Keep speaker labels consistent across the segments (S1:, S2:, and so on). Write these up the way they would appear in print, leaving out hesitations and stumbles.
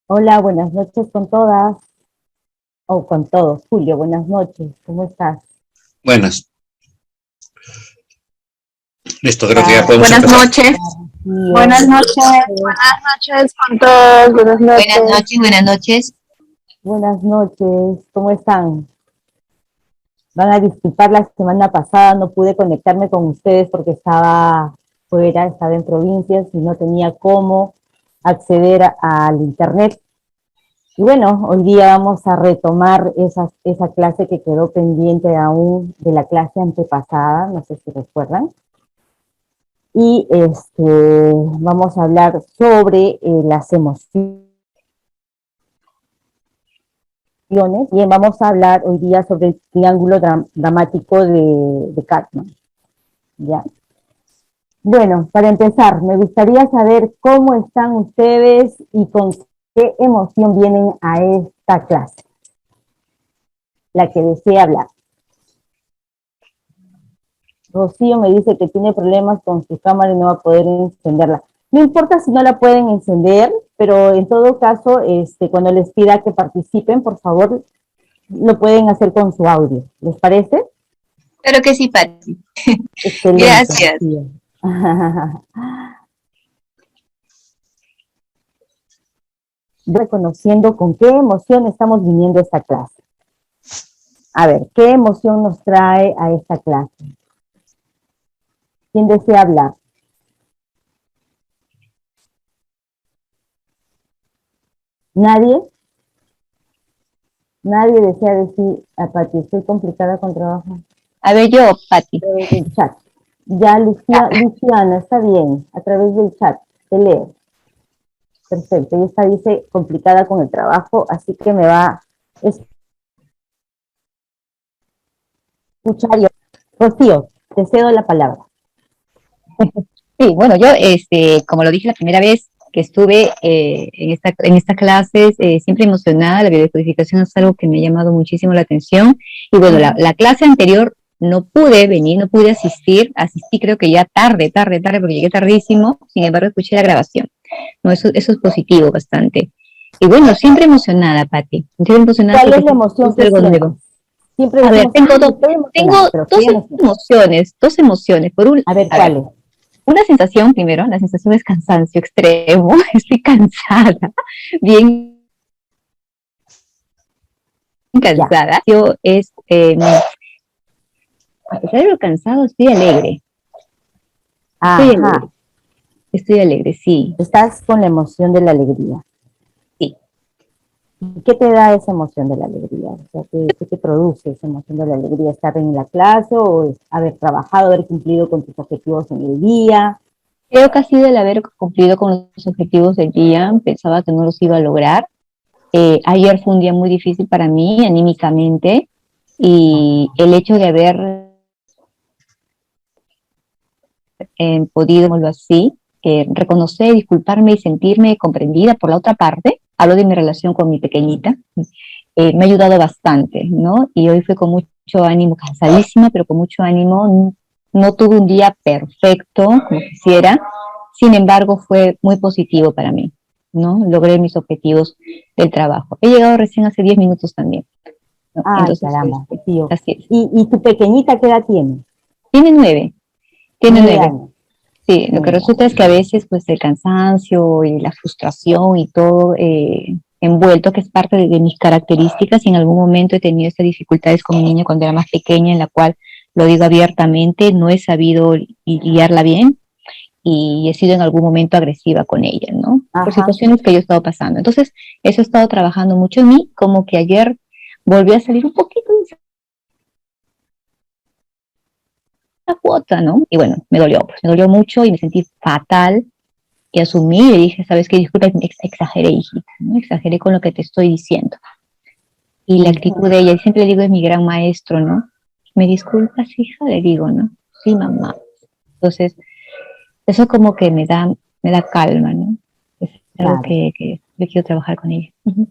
S1: Hola, buenas noches con todas, o con todos. Julio, buenas noches, ¿cómo estás?
S2: Buenas, listo, creo que ya
S1: Ya,
S2: podemos
S3: Buenas
S2: empezar.
S3: noches.
S1: Rocío,
S3: Buenas
S1: buenas
S3: noches.
S1: noches.
S3: Buenas noches con todos. Buenas
S4: Buenas
S3: noches.
S4: noches, buenas noches.
S1: Buenas noches, ¿cómo están? Van a disculpar, la semana pasada no pude conectarme con ustedes porque estaba fuera, estaba en provincias y no tenía cómo acceder al internet. Y bueno, hoy día vamos a retomar esa clase que quedó pendiente aún de la clase antepasada, no sé si recuerdan. Y vamos a hablar sobre las emociones. Bien, vamos a hablar hoy día sobre el triángulo dramático de Cartman. ¿Ya? Bueno, para empezar, me gustaría saber cómo están ustedes y con qué emoción vienen a esta clase, la que desea hablar. Rocío me dice que tiene problemas con su cámara y no va a poder encenderla. No importa si no la pueden encender, pero en todo caso, cuando les pida que participen, por favor, lo pueden hacer con su audio. ¿Les parece?
S4: Claro que sí, Pati.
S1: Excelente,
S4: Gracias.
S1: Rocío. Reconociendo con qué emoción estamos viniendo a esta clase. A ver, ¿qué emoción nos trae a esta clase? ¿Quién desea hablar? ¿Nadie? Nadie desea decir, a Pati, estoy complicada con trabajo.
S4: A ver, yo, Pati.
S1: A través del chat. Ya, Luciana, está bien, a través del chat, te leo. Perfecto, y esta dice complicada con el trabajo, así que me va a escuchar yo. Rocío, te cedo la palabra.
S4: Sí, bueno, yo, como lo dije la primera vez que estuve en estas clases, siempre emocionada, la biodescodificación es algo que me ha llamado muchísimo la atención. Y bueno, la clase anterior no pude venir, no pude asistí creo que ya tarde, porque llegué tardísimo, sin embargo escuché la grabación. No, eso es positivo bastante. Y bueno, siempre emocionada, Pati, siempre emocionada
S1: ¿Cuál
S4: porque
S1: es la
S4: siempre
S1: emoción
S4: es
S1: que
S4: algo
S1: sientes?
S4: nuevo.
S1: Siempre
S4: A ver,
S1: decimos, ay, estoy emocionada,
S4: tengo
S1: pero ¿qué emoción?
S4: dos emociones.
S1: A ver,
S4: A ver,
S1: ¿cuál es?
S4: una sensación primero, la sensación es cansancio extremo, estoy cansada, bien
S1: Ya.
S4: cansada. Yo a pesar de lo cansado, estoy
S1: Ajá.
S4: alegre, estoy alegre, sí,
S1: Estás con la emoción de la alegría.
S4: sí.
S1: ¿Y qué te da esa emoción de la alegría? O sea, ¿qué te produce esa emoción de la alegría? ¿Estar en la clase o haber trabajado, haber cumplido con tus objetivos en el día?
S4: Creo que ha sido el haber cumplido con los objetivos del día, pensaba que no los iba a lograr. Ayer fue un día muy difícil para mí, anímicamente, y el hecho de haber podido, digámoslo así, reconocer, disculparme y sentirme comprendida por la otra parte, hablo de mi relación con mi pequeñita, me ha ayudado bastante, ¿no? Y hoy fue con mucho ánimo, cansadísima, pero con mucho ánimo. No tuve un día perfecto, como quisiera, sin embargo, fue muy positivo para mí, ¿no? Logré mis objetivos del trabajo. He llegado recién hace 10 minutos también, ¿no?
S1: Ay,
S4: Entonces,
S1: caramba, tío.
S4: así es.
S1: ¿Y tu pequeñita qué edad tiene?
S4: Tiene 9, tiene
S1: Nueve
S4: 9.
S1: años.
S4: Sí, lo que
S1: Ya.
S4: resulta es que a veces pues el cansancio y la frustración y todo envuelto, que es parte de mis características, y en algún momento he tenido estas dificultades con mi niña cuando era más pequeña, en la cual, lo digo abiertamente, no he sabido guiarla bien y he sido en algún momento agresiva con ella, ¿no? Por
S1: Ajá.
S4: situaciones que yo he estado pasando. Entonces, eso he estado trabajando mucho en mí, como que ayer volví a salir un poquito de esa cuota, ¿no? Y bueno, me dolió mucho y me sentí fatal. Y asumí y le dije, ¿sabes qué? Disculpa, exageré, hijita, ¿no? Exageré con lo que te estoy diciendo. Y la actitud de ella, y siempre le digo, es mi gran maestro, ¿no? ¿Me disculpas, hija? Le digo, ¿no? Sí, mamá. Entonces, eso como que me da calma, ¿no? Es algo
S1: Claro.
S4: que yo quiero trabajar con ella. Uh -huh.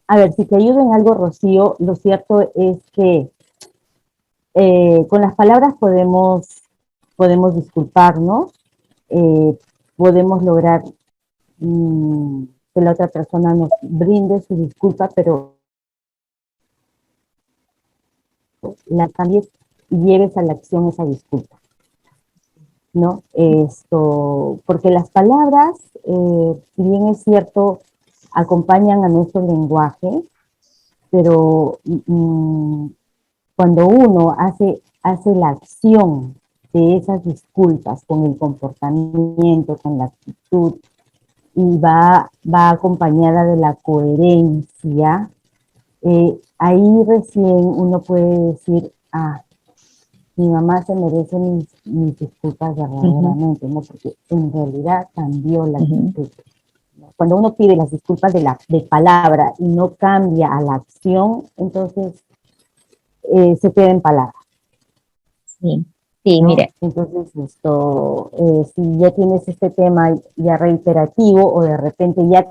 S1: A ver, si te ayuda en algo, Rocío, lo cierto es que con las palabras podemos disculparnos, podemos lograr que la otra persona nos brinde su disculpa, pero la cambies y lleves a la acción esa disculpa, ¿no? Porque las palabras, si bien es cierto, acompañan a nuestro lenguaje, pero cuando uno hace la acción de esas disculpas con el comportamiento, con la actitud, y va acompañada de la coherencia, ahí recién uno puede decir, mi mamá se merece mis disculpas verdaderamente, ¿no? Porque en realidad cambió la actitud. Cuando uno pide las disculpas de palabra y no cambia a la acción, entonces se queda en palabra.
S4: Sí, sí,
S1: ¿no?
S4: mire.
S1: Entonces, si ya tienes este tema ya reiterativo o de repente ya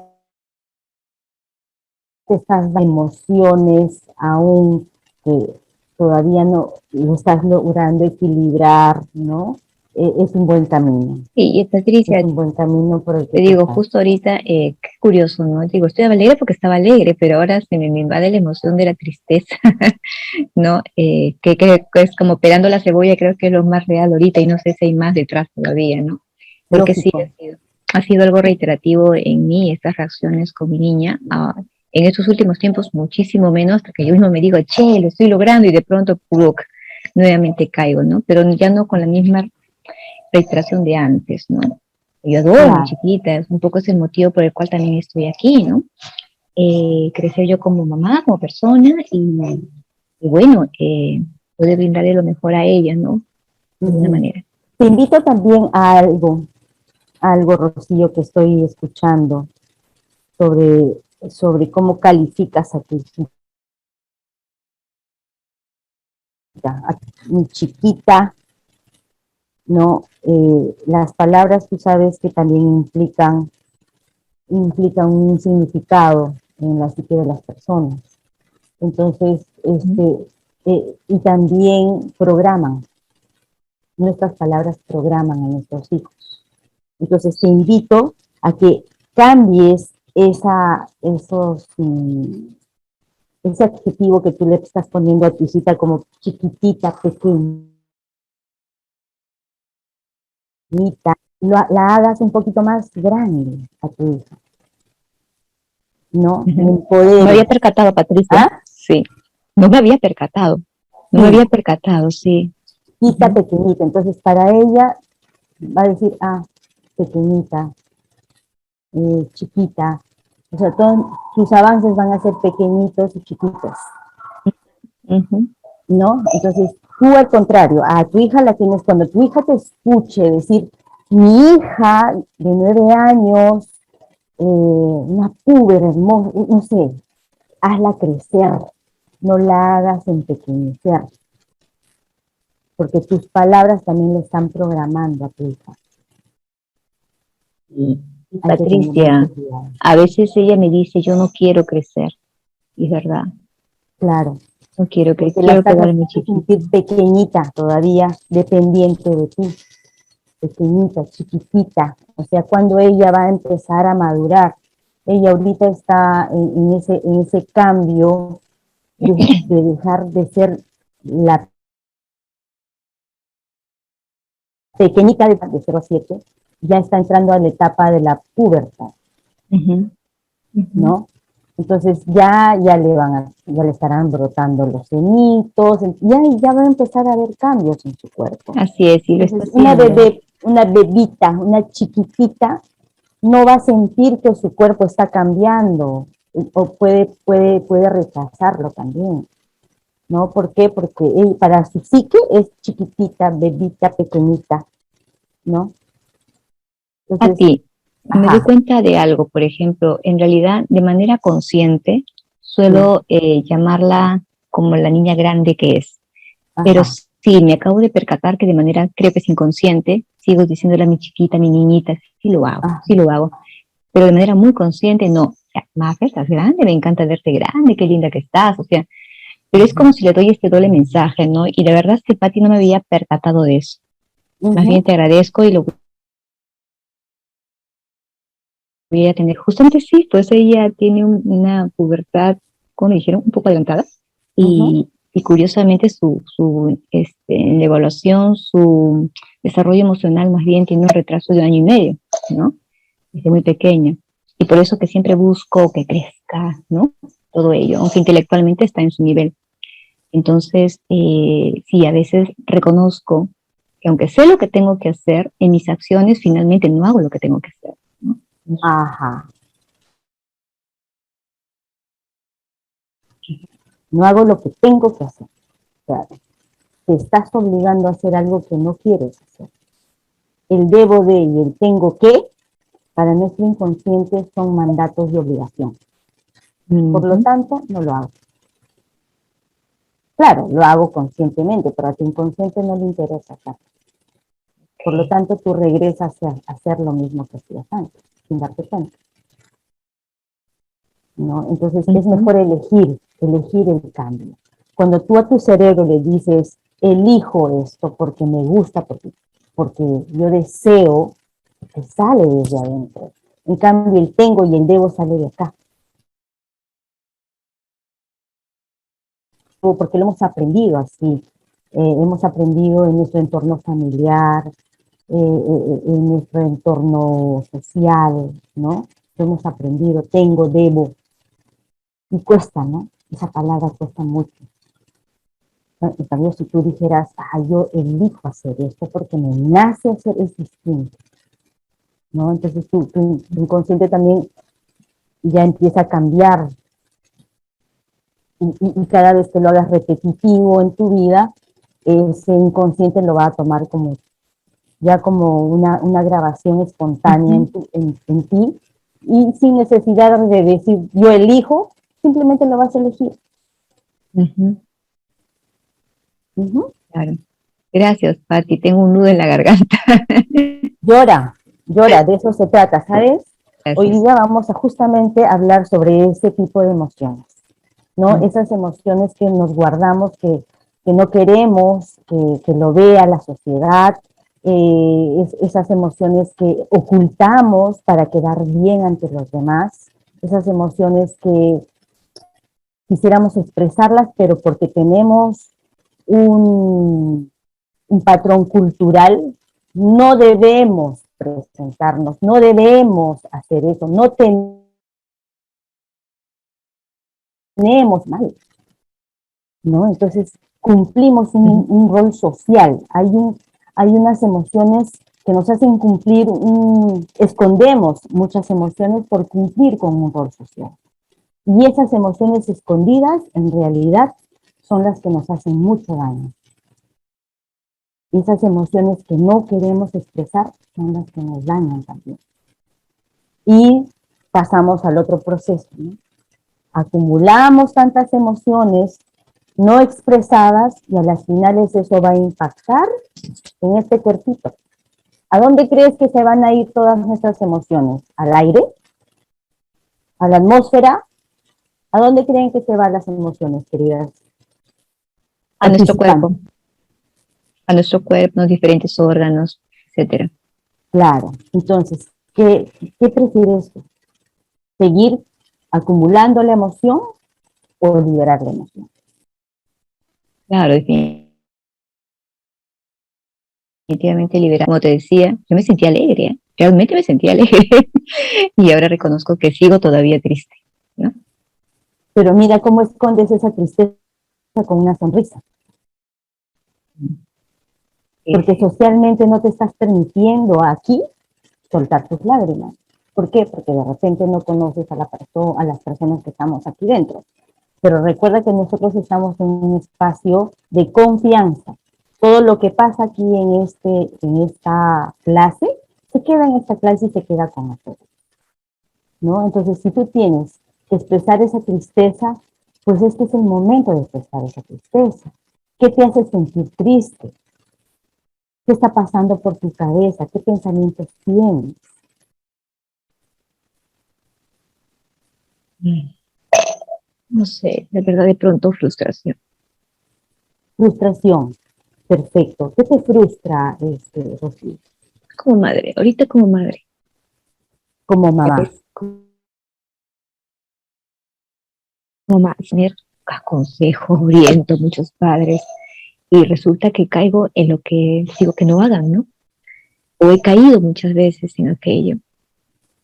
S1: te estás dando emociones aún que todavía no lo estás logrando equilibrar, ¿no? Es un buen camino.
S4: Sí, y Patricia,
S1: Es un buen camino por el que
S4: te digo,
S1: estás.
S4: justo ahorita, qué curioso, ¿no? Digo, estoy alegre porque estaba alegre, pero ahora se me invade la emoción de la tristeza, ¿no? Que es como pelando la cebolla, creo que es lo más real ahorita, y no sé si hay más detrás todavía, ¿no? Porque sí,
S1: Lógico.
S4: ha sido algo reiterativo en mí, estas reacciones con mi niña. En estos últimos tiempos, muchísimo menos, hasta que yo mismo me digo, che, lo estoy logrando, y de pronto, ¡puc!, nuevamente caigo, ¿no? Pero ya no con la misma reiteración de antes, ¿no? Yo adoro a mi chiquita, es un poco ese motivo por el cual también estoy aquí, ¿no? Crecer yo como mamá, como persona, y bueno, poder brindarle lo mejor a ella, ¿no? De alguna manera.
S1: Te invito también a algo, Rocío, que estoy escuchando sobre cómo calificas a tu hijita, a mi chiquita, ¿no? Las palabras, tú sabes que también implican un significado en la psique de las personas. Entonces, y también programan, nuestras palabras programan a nuestros hijos. Entonces, te invito a que cambies ese adjetivo que tú le estás poniendo a tu hijita como chiquitita, pequeñita, la hagas un poquito más grande a tu hija, ¿no?
S4: Me había percatado, Patricia. Sí, no me había percatado. No me había percatado, sí.
S1: Chiquita, pequeñita. Entonces, para ella va a decir, pequeñita, chiquita. O sea, todos sus avances van a ser pequeñitos y chiquitos, ¿no? Entonces, tú al contrario, a tu hija la tienes, cuando tu hija te escuche decir, mi hija de 9 años, una puber hermosa, no sé, hazla crecer, no la hagas empequeñecer, porque tus palabras también le están programando a tu hija.
S4: Patricia, a veces ella me dice, yo no quiero crecer, y es verdad.
S1: Claro.
S4: No quiero crecer,
S1: porque la
S4: quiero
S1: estás
S4: quedarme chiquita.
S1: sentir pequeñita todavía, dependiente de ti, pequeñita, chiquitita. O sea, cuando ella va a empezar a madurar, ella ahorita está en ese cambio de dejar de ser la pequeñita de 0 a 7, ya está entrando a la etapa de la pubertad, ¿no? Entonces ya le estarán brotando los senitos, ya va a empezar a haber cambios en su cuerpo.
S4: Así es, y lo está
S1: haciendo. Una bebita, una chiquitita, no va a sentir que su cuerpo está cambiando, o puede rechazarlo también, ¿no? ¿Por qué? Porque para su psique es chiquitita, bebita, pequeñita, ¿no?
S4: Entonces, a ti, me doy cuenta de algo, por ejemplo, en realidad, de manera consciente, suelo llamarla como la niña grande que es. Pero sí, me acabo de percatar que de manera, creo que es inconsciente, sigo diciéndole a mi chiquita, a mi niñita, sí lo hago. Pero de manera muy consciente, no, más estás grande, me encanta verte grande, qué linda que estás, o sea, pero es como si le doy este doble mensaje, ¿no? Y la verdad es que, Pati, no me había percatado de eso. Más bien te agradezco y lo voy a tener, justamente sí, pues ella tiene una pubertad, como me dijeron, un poco adelantada, y curiosamente en la evaluación, su desarrollo emocional más bien tiene un retraso de 1 año y medio, ¿no? Desde muy pequeña. Y por eso que siempre busco que crezca, ¿no? Todo ello, aunque intelectualmente está en su nivel. Entonces, sí, a veces reconozco que aunque sé lo que tengo que hacer, en mis acciones finalmente no hago lo que tengo que hacer, ¿no?
S1: Ajá. No hago lo que tengo que hacer. Claro. Te estás obligando a hacer algo que no quieres hacer. El debo de y el tengo que, para nuestro inconsciente, son mandatos de obligación. Por lo tanto, no lo hago. Claro, lo hago conscientemente, pero a tu inconsciente no le interesa hacer. Por lo tanto, tú regresas a hacer lo mismo que hacías antes, sin darte cuenta, ¿no? Entonces, es mejor elegir el cambio. Cuando tú a tu cerebro le dices, elijo esto porque me gusta, porque yo deseo, que sale desde adentro. En cambio, el tengo y el debo sale de acá. Porque lo hemos aprendido así. Hemos aprendido en nuestro entorno familiar, en nuestro entorno social, ¿no? Lo hemos aprendido, tengo, debo. Y cuesta, ¿no? Esa palabra cuesta mucho. En cambio, si tú dijeras, yo elijo hacer esto porque me nace hacer, es distinto, ¿no? Entonces tu inconsciente también ya empieza a cambiar y cada vez que lo hagas repetitivo en tu vida, ese inconsciente lo va a tomar como una grabación espontánea en ti, y sin necesidad de decir yo elijo, simplemente lo vas a elegir.
S4: Claro. Gracias, Pati. Tengo un nudo en la garganta.
S1: Llora, de eso se trata, ¿sabes?
S4: Gracias.
S1: Hoy día vamos a justamente hablar sobre ese tipo de emociones, ¿no? Esas emociones que nos guardamos, que no queremos que lo vea la sociedad, esas emociones que ocultamos para quedar bien ante los demás, esas emociones que quisiéramos expresarlas, pero porque tenemos un patrón cultural, no debemos presentarnos, no debemos hacer eso, no tenemos mal, ¿no? Entonces cumplimos un rol social, hay unas emociones que nos hacen cumplir, escondemos muchas emociones por cumplir con un rol social. Y esas emociones escondidas, en realidad, son las que nos hacen mucho daño. Y esas emociones que no queremos expresar son las que nos dañan también. Y pasamos al otro proceso, ¿no? Acumulamos tantas emociones no expresadas y a las finales eso va a impactar en este cuerpito. ¿A dónde crees que se van a ir todas nuestras emociones? ¿Al aire? ¿A la atmósfera? ¿A dónde creen que se van las emociones, queridas?
S4: A nuestro cuerpo. A nuestro cuerpo, los diferentes órganos, etcétera.
S1: Claro. Entonces, ¿qué prefieres tú? ¿Seguir acumulando la emoción o liberar la emoción?
S4: Claro, definitivamente liberar. Como te decía, yo me sentía alegre, ¿eh? Realmente me sentía alegre. Y ahora reconozco que sigo todavía triste, ¿no?
S1: Pero mira cómo escondes esa tristeza con una sonrisa. Porque socialmente no te estás permitiendo aquí soltar tus lágrimas. ¿Por qué? Porque de repente no conoces a las personas que estamos aquí dentro. Pero recuerda que nosotros estamos en un espacio de confianza. Todo lo que pasa aquí en esta clase, se queda en esta clase y se queda con nosotros, ¿no? Entonces, si tú tienes que expresar esa tristeza, pues este es el momento de expresar esa tristeza. ¿Qué te hace sentir triste? ¿Qué está pasando por tu cabeza? ¿Qué pensamientos tienes?
S4: No sé, de verdad, de pronto frustración.
S1: Frustración. Perfecto. ¿Qué te frustra, Rocío?
S4: Como madre, ahorita como madre.
S1: Como mamá.
S4: mamá, tener consejo, oriento a muchos padres, y resulta que caigo en lo que digo que no hagan, ¿no? O he caído muchas veces en aquello.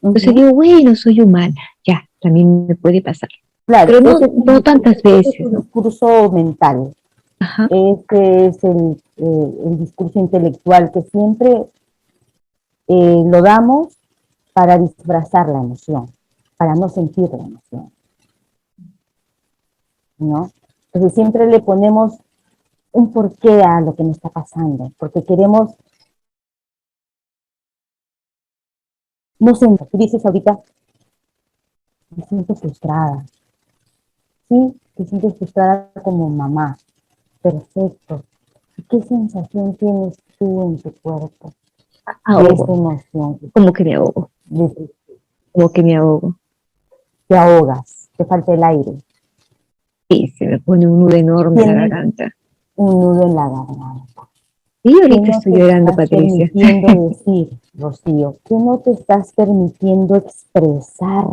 S4: Entonces digo, bueno, soy humana, ya, también me puede pasar.
S1: Claro,
S4: Pero no,
S1: ese es
S4: no tantas veces,
S1: el
S4: ¿no?
S1: discurso mental,
S4: Ajá.
S1: ese es el discurso intelectual que siempre lo damos para disfrazar la emoción, para no sentir la emoción, ¿no? Entonces siempre le ponemos un porqué a lo que nos está pasando, porque queremos, no sé, tú dices ahorita, me siento frustrada, ¿sí? Te sientes frustrada como mamá, perfecto. ¿Qué sensación tienes tú en tu cuerpo de esa
S4: Ahogo,
S1: emoción?
S4: como que me ahogo,
S1: De-
S4: como que me ahogo.
S1: Te ahogas, te falta el aire,
S4: Sí, se me pone un nudo enorme en la
S1: tienes
S4: garganta.
S1: un nudo en la garganta.
S4: Y
S1: ¿Qué
S4: ahorita
S1: no
S4: estoy
S1: te
S4: llorando,
S1: estás
S4: Patricia.
S1: permitiendo decir, Rocío? ¿Qué no te estás permitiendo expresar?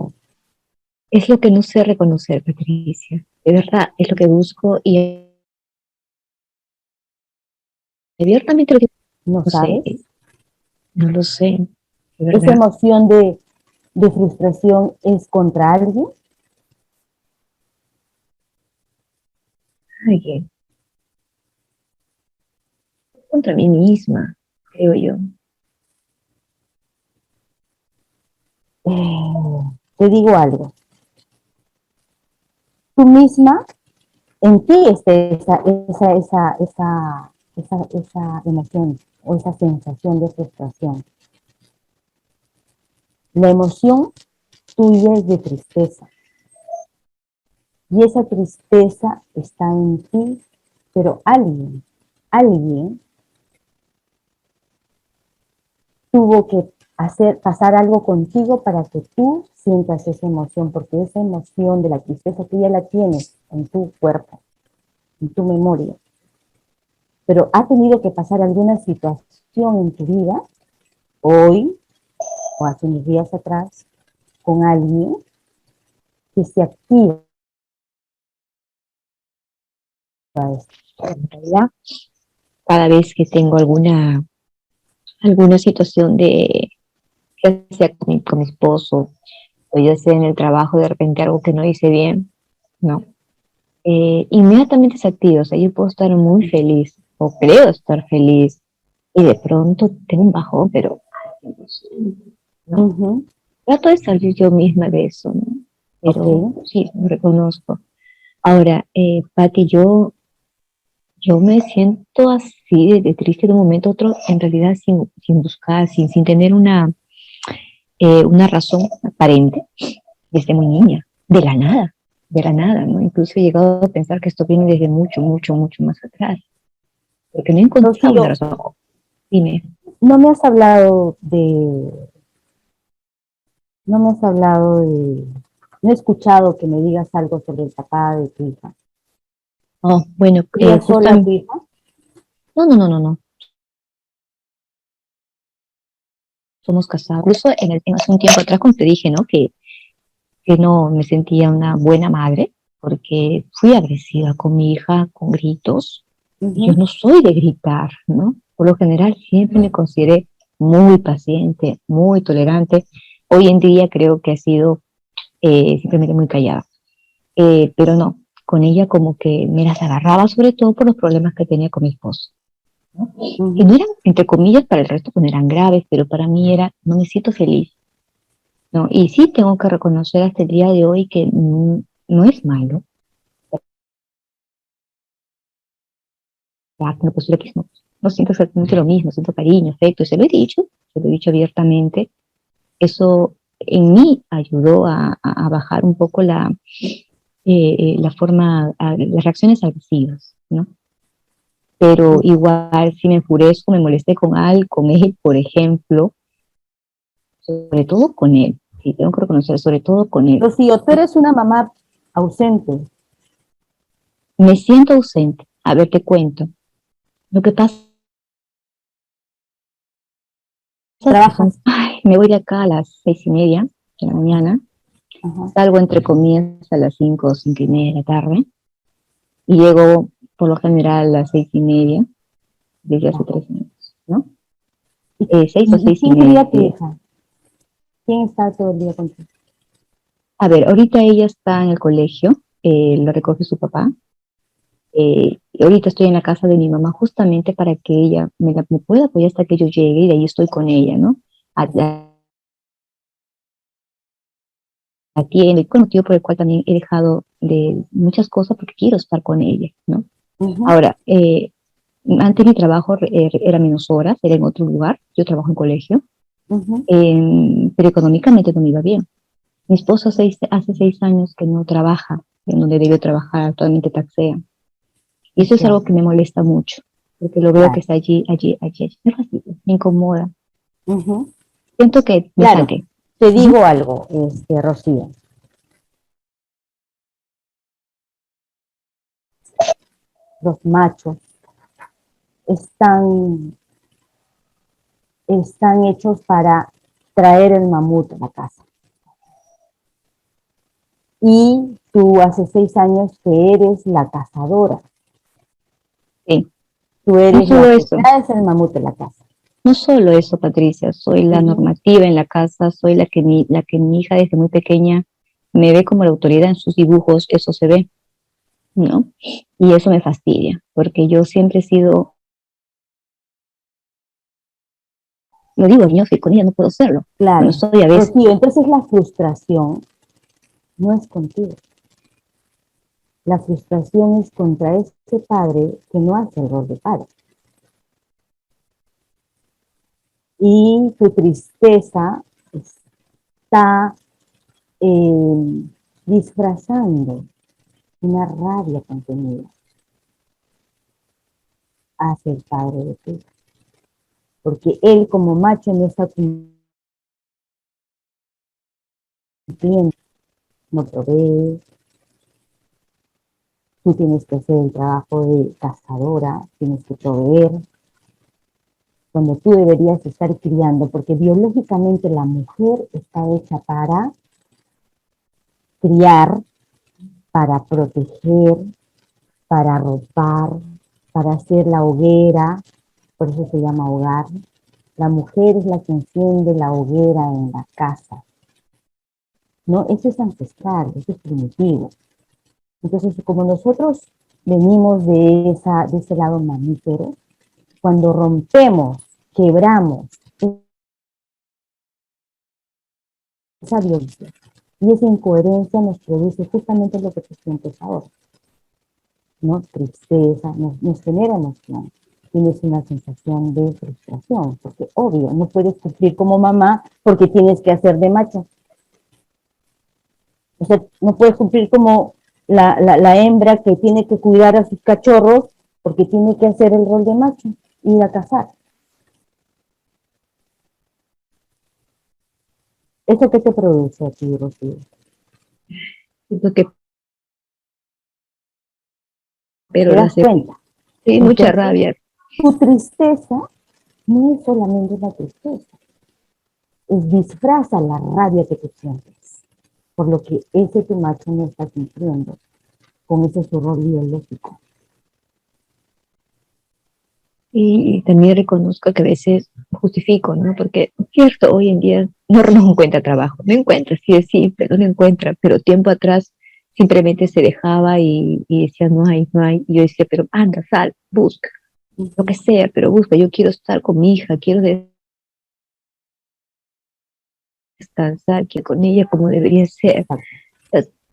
S4: Es lo que no sé reconocer, Patricia. De verdad, es lo que busco y abiertamente lo que
S1: ¿No
S4: no sé,
S1: sabes?
S4: no lo sé, de
S1: Esa
S4: verdad.
S1: emoción de frustración es contra alguien.
S4: Alguien, contra mí misma, creo yo.
S1: Te digo algo. Tú misma, en ti está esa emoción o esa sensación de frustración. La emoción tuya es de tristeza. Y esa tristeza está en ti, pero alguien tuvo que pasar algo contigo para que tú sientas esa emoción, porque esa emoción de la tristeza tú ya la tienes en tu cuerpo, en tu memoria. Pero ha tenido que pasar alguna situación en tu vida, hoy o hace unos días atrás, con alguien que se activa esto.
S4: En realidad, cada vez que tengo alguna situación de, ya sea con mi esposo, o ya sea en el trabajo, de repente algo que no hice bien, no. Inmediatamente se activa, o sea, yo puedo estar muy feliz, o creo estar feliz, y de pronto tengo un bajón, pero no.
S1: Ujú.
S4: Trato de salir yo misma de eso, ¿no?
S1: Ok.
S4: Pero sí, lo reconozco. Ahora, Pati, yo me siento así de triste de un momento a otro, en realidad sin buscar, sin tener una razón aparente, desde muy niña, de la nada, ¿no? Incluso he llegado a pensar que esto viene desde mucho, mucho, mucho más atrás, porque no he encontrado una
S1: Rocío,
S4: razón. Dime.
S1: no me has hablado de, no me has hablado de, no he escuchado que me digas algo sobre el papá de tu hija.
S4: Oh, bueno,
S1: ¿Ella sola a tu
S4: justamente,
S1: hija?
S4: no, no, no, no, no, somos casados. Incluso hace un tiempo atrás, como te dije, ¿no? Que no me sentía una buena madre, porque fui agresiva con mi hija, con gritos. Yo
S1: Ujú.
S4: no soy de gritar, ¿no? Por lo general siempre me consideré muy paciente, muy tolerante. Hoy en día creo que ha sido simplemente muy callada. Pero no, con ella como que me las agarraba, sobre todo por los problemas que tenía con mi esposo, ¿no? Que no
S1: Ujú.
S4: eran, entre comillas, para el resto pues no eran graves, pero para mí era, no me siento feliz, ¿no? Y sí tengo que reconocer hasta el día de hoy que no es malo. No, pues lo que no siento exactamente lo mismo, siento cariño, afecto, y se lo he dicho abiertamente. Eso en mí ayudó a bajar un poco la forma, las reacciones agresivas, ¿no? Pero igual si me enfurezco, me molesté con él, por ejemplo, sobre todo con él, sí, tengo que reconocer, sobre todo con él.
S1: Rocío, tú eres una mamá ausente.
S4: Me siento ausente. A ver, te cuento. Lo que pasa es que
S1: Trabajas.
S4: me voy de acá a las 6:30 de la mañana,
S1: Ajá.
S4: Salgo entre comillas a las 5 o 5:30 de la tarde y llego por lo general a las 6:30, desde hace 3 años, ¿no? 6 o 6 y
S1: ¿Quién cría a tu
S4: media.
S1: hija? ¿Quién está todo el día contigo?
S4: A ver, ahorita ella está en el colegio, lo recoge su papá. Y ahorita estoy en la casa de mi mamá justamente para que ella me pueda apoyar hasta que yo llegue y de ahí estoy con ella, ¿no? La atiendo y con motivo por el cual también he dejado de muchas cosas porque quiero estar con ella, ¿no?
S1: Ujú,
S4: Ahora, antes mi trabajo era menos horas, era en otro lugar, yo trabajo en colegio,
S1: ujú.
S4: pero económicamente no me iba bien. Mi esposo hace 6 años que no trabaja en donde debe trabajar, actualmente taxea. Y eso es algo
S1: Ok,
S4: que me molesta mucho, porque lo veo que
S1: claro.
S4: está allí, allí, allí, allí. Me fastidia, me incomoda.
S1: Ujú.
S4: Siento que me
S1: Claro,
S4: falté.
S1: te
S4: Ujú.
S1: digo algo, Rocío. Los machos están, están hechos para traer el mamut a la casa. Y tú hace 6 años que eres la cazadora.
S4: Sí.
S1: Tú
S4: No
S1: eres
S4: solo
S1: la que
S4: eso,
S1: traes el mamut a la casa.
S4: no solo eso, Patricia, soy la
S1: Ujú.
S4: normativa en la casa, soy la que mi hija desde muy pequeña me ve como la autoridad en sus dibujos, eso se ve, ¿no? Y eso me fastidia, porque yo siempre he sido, lo digo, yo soy con ella, no puedo serlo. Bueno,
S1: Claro.
S4: soy a veces,
S1: Rocío, entonces la frustración no es contigo. La frustración es contra ese padre que no hace el rol de padre. Y tu tristeza está disfrazando una rabia contenida hacia el padre de tu hija. Porque él como macho no está cumpliendo, no provee, tú tienes que hacer el trabajo de cazadora, tienes que proveer, cuando tú deberías estar criando, porque biológicamente la mujer está hecha para criar, para proteger, para ropar, para hacer la hoguera, por eso se llama hogar. La mujer es la que enciende la hoguera en la casa, ¿no? Eso es ancestral, eso es primitivo. Entonces, como nosotros venimos de ese lado mamífero, cuando rompemos, quebramos esa violencia y esa incoherencia nos produce justamente lo que tú sientes ahora, ¿no? Tristeza, nos genera emoción. Tienes una sensación de frustración, porque obvio, no puedes cumplir como mamá porque tienes que hacer de macho. O sea, no puedes cumplir como la hembra que tiene que cuidar a sus cachorros porque tiene que hacer el rol de macho, ir a cazar. ¿Eso qué te produce a ti, Rocío?
S4: siento que, pero
S1: ¿Te
S4: la
S1: das
S4: acepto.
S1: cuenta?
S4: Sí, mucha
S1: Entonces,
S4: rabia.
S1: tu tristeza no es solamente una tristeza, es disfraza la rabia que tú sientes, por lo que ese tu macho no está cumpliendo con ese su rol biológico.
S4: Y también reconozco que a veces justifico, ¿no? Porque es cierto, hoy en día no encuentra trabajo, no encuentra, sí es simple, no lo encuentra, pero tiempo atrás simplemente se dejaba y decía, no hay, no hay. Y yo decía, pero anda, sal, busca, lo que sea, pero busca, yo quiero estar con mi hija, quiero descansar, quiero con ella como debería ser.
S1: Exacto.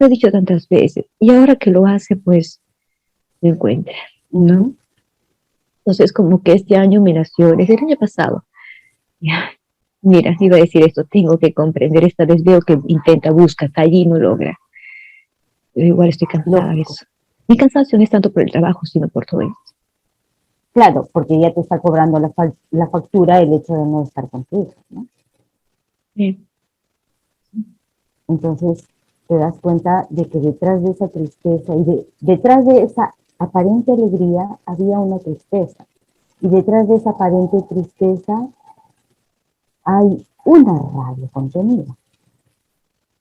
S4: Lo he dicho tantas veces, y ahora que lo hace, pues, no encuentra, ¿no?
S1: Uh-huh.
S4: Entonces, como que este año me nació, desde el año pasado, ya, mira, iba a decir esto, tengo que comprender, esta vez veo que intenta, busca, está allí, no logra. Pero igual estoy cansada de
S1: Lógico.
S4: eso. Mi cansancio no es tanto por el trabajo, sino por todo eso.
S1: Claro, porque ya te está cobrando la factura el hecho de no estar contigo, ¿no?
S4: Sí.
S1: Entonces te das cuenta de que detrás de esa tristeza y detrás de esa aparente alegría había una tristeza. Y detrás de esa aparente tristeza hay una rabia contenida.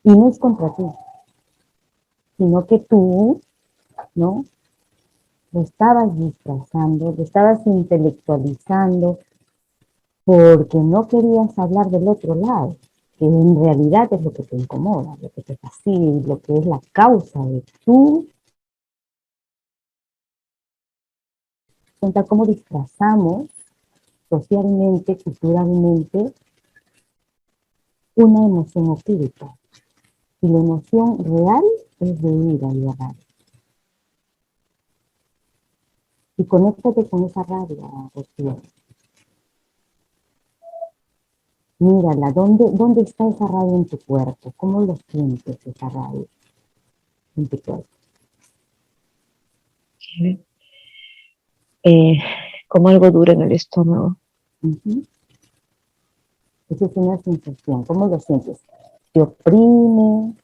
S1: Y no es contra ti, sino que tú, ¿no? Lo estabas disfrazando, lo estabas intelectualizando, porque no querías hablar del otro lado, que en realidad es lo que te incomoda, lo que te fastidia, lo que es la causa de tu cuenta cómo disfrazamos socialmente, culturalmente, una emoción oculta. Y la emoción real es de ira y de rabia. Y conéctate con esa rabia, Rocío. Mírala, ¿dónde está esa rabia en tu cuerpo? ¿Cómo lo sientes esa rabia en tu cuerpo?
S4: Como algo duro en el estómago.
S1: Uh-huh. Esa es una sensación. ¿Cómo lo sientes? ¿Te oprime?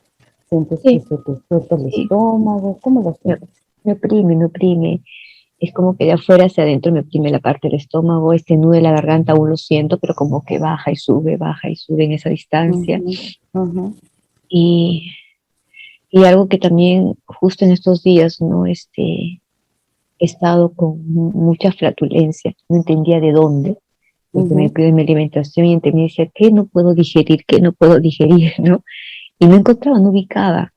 S1: ¿Sientes que
S4: Sí,
S1: se te suelta el
S4: sí,
S1: estómago? ¿Cómo lo sientes?
S4: me oprime, me oprime. Es como que de afuera hacia adentro me oprime la parte del estómago, este nudo de la garganta aún lo siento, pero como que baja y sube en esa distancia.
S1: Uh-huh. Uh-huh.
S4: Y, y algo que también justo en estos días, ¿no? He estado con mucha flatulencia, no entendía de dónde, porque me
S1: Uh-huh.
S4: cuido de mi alimentación y entendía, decía, ¿qué no puedo digerir? ¿Qué no puedo digerir? ¿No? Y no encontraba, no ubicaba.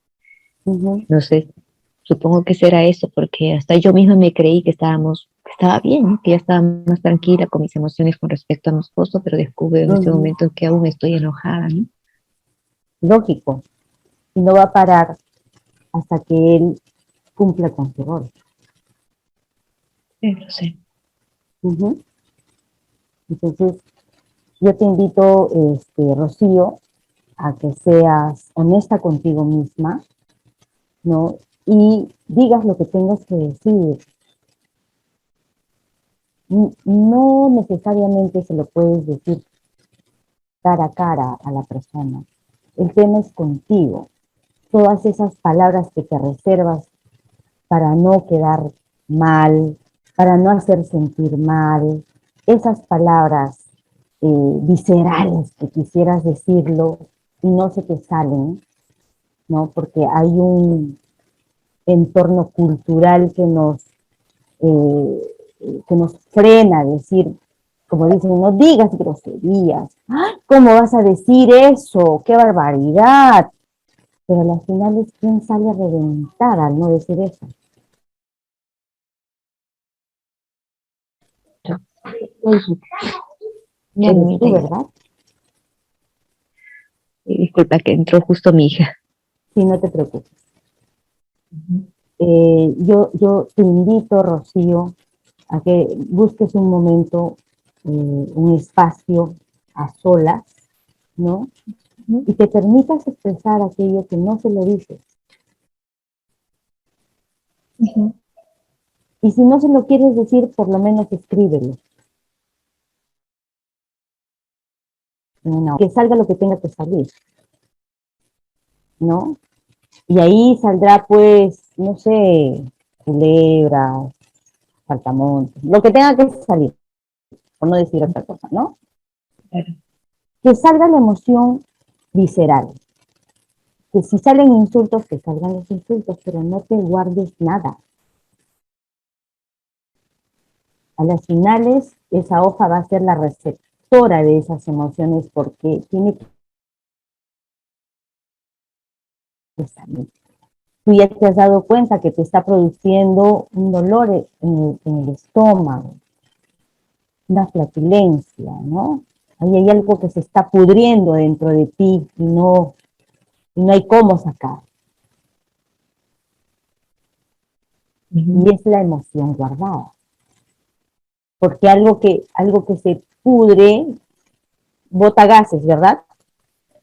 S1: Uh-huh.
S4: No sé, supongo que será eso, porque hasta yo misma me creí que estaba bien, ¿no? Que ya estaba más tranquila con mis emociones con respecto a mi esposo, pero descubro en este
S1: Uh-huh.
S4: momento que aún estoy enojada, ¿no?
S1: Lógico. Y no va a parar hasta que él cumpla con su rol.
S4: Sí, lo sé.
S1: Uh-huh. Entonces, yo te invito, Rocío, a que seas honesta contigo misma, ¿no? Y digas lo que tengas que decir. No necesariamente se lo puedes decir cara a cara a la persona. El tema es contigo. Todas esas palabras que te reservas para no quedar mal, para no hacer sentir mal, esas palabras viscerales que quisieras decirlo y no se te salen, ¿no? Porque hay un entorno cultural eh, que nos frena a decir, como dicen, no digas groserías. ¡Ay! ¿Cómo vas a decir eso? ¡Qué barbaridad! Pero al final es quien sale a reventar al no decir eso. No eres tú, ¿verdad?
S4: Disculpa que entró justo mi hija.
S1: Sí, no te preocupes. Yo te invito, Rocío, a que busques un momento, un espacio a solas, ¿no? Y te permitas expresar aquello que no se lo dices. Y si no se lo quieres decir, por lo menos escríbelo. Que salga lo que tenga que salir, ¿no? Y ahí saldrá, pues, no sé, culebras, saltamontes, lo que tenga que salir, por no decir otra cosa, ¿no?
S4: Claro.
S1: Que salga la emoción visceral. Que si salen insultos, que salgan los insultos, pero no te guardes nada. A las finales, esa hoja va a ser la receptora de esas emociones porque tiene que salir. Tú ya te has dado cuenta que te está produciendo un dolor en el estómago, una flatulencia, ¿no? Ahí hay algo que se está pudriendo dentro de ti y no hay cómo sacar. Y es la emoción guardada. Porque algo que se pudre bota gases, ¿verdad?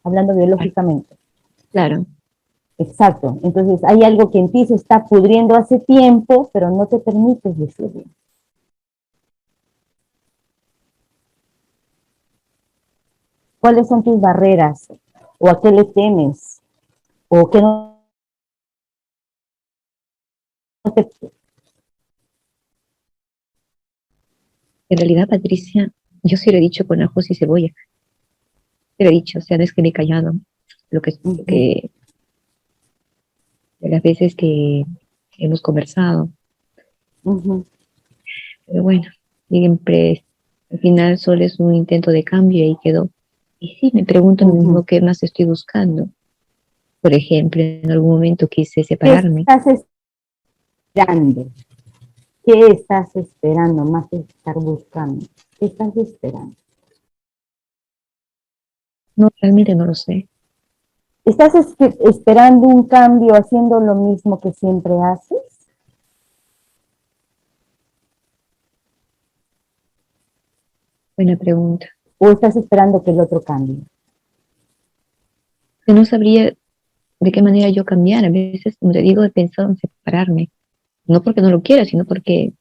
S1: Hablando biológicamente.
S4: Claro.
S1: Exacto. Entonces hay algo que en ti se está pudriendo hace tiempo, pero no te permites decirlo. ¿Cuáles son tus barreras? ¿O a qué le temes? ¿O qué no te...
S4: En realidad, Patricia, yo sí lo he dicho con ajos y cebolla. Te lo he dicho, o sea, no es que me he callado.
S1: Ujú.
S4: De las veces que hemos conversado.
S1: Ujú.
S4: Pero bueno, siempre, al final solo es un intento de cambio y ahí quedó. Y sí, me pregunto lo mismo
S1: Ujú.
S4: qué más estoy buscando. Por ejemplo, en algún momento quise
S1: ¿Qué
S4: separarme.
S1: estás esperando? ¿Qué estás esperando más que estar buscando? ¿Qué estás esperando?
S4: No, realmente no lo sé.
S1: ¿Estás esperando un cambio haciendo lo mismo que siempre haces?
S4: Buena pregunta.
S1: ¿O estás esperando que el otro cambie?
S4: Que no sabría de qué manera yo cambiar. A veces, como te digo, he pensado en separarme. No porque no lo quiera, sino porque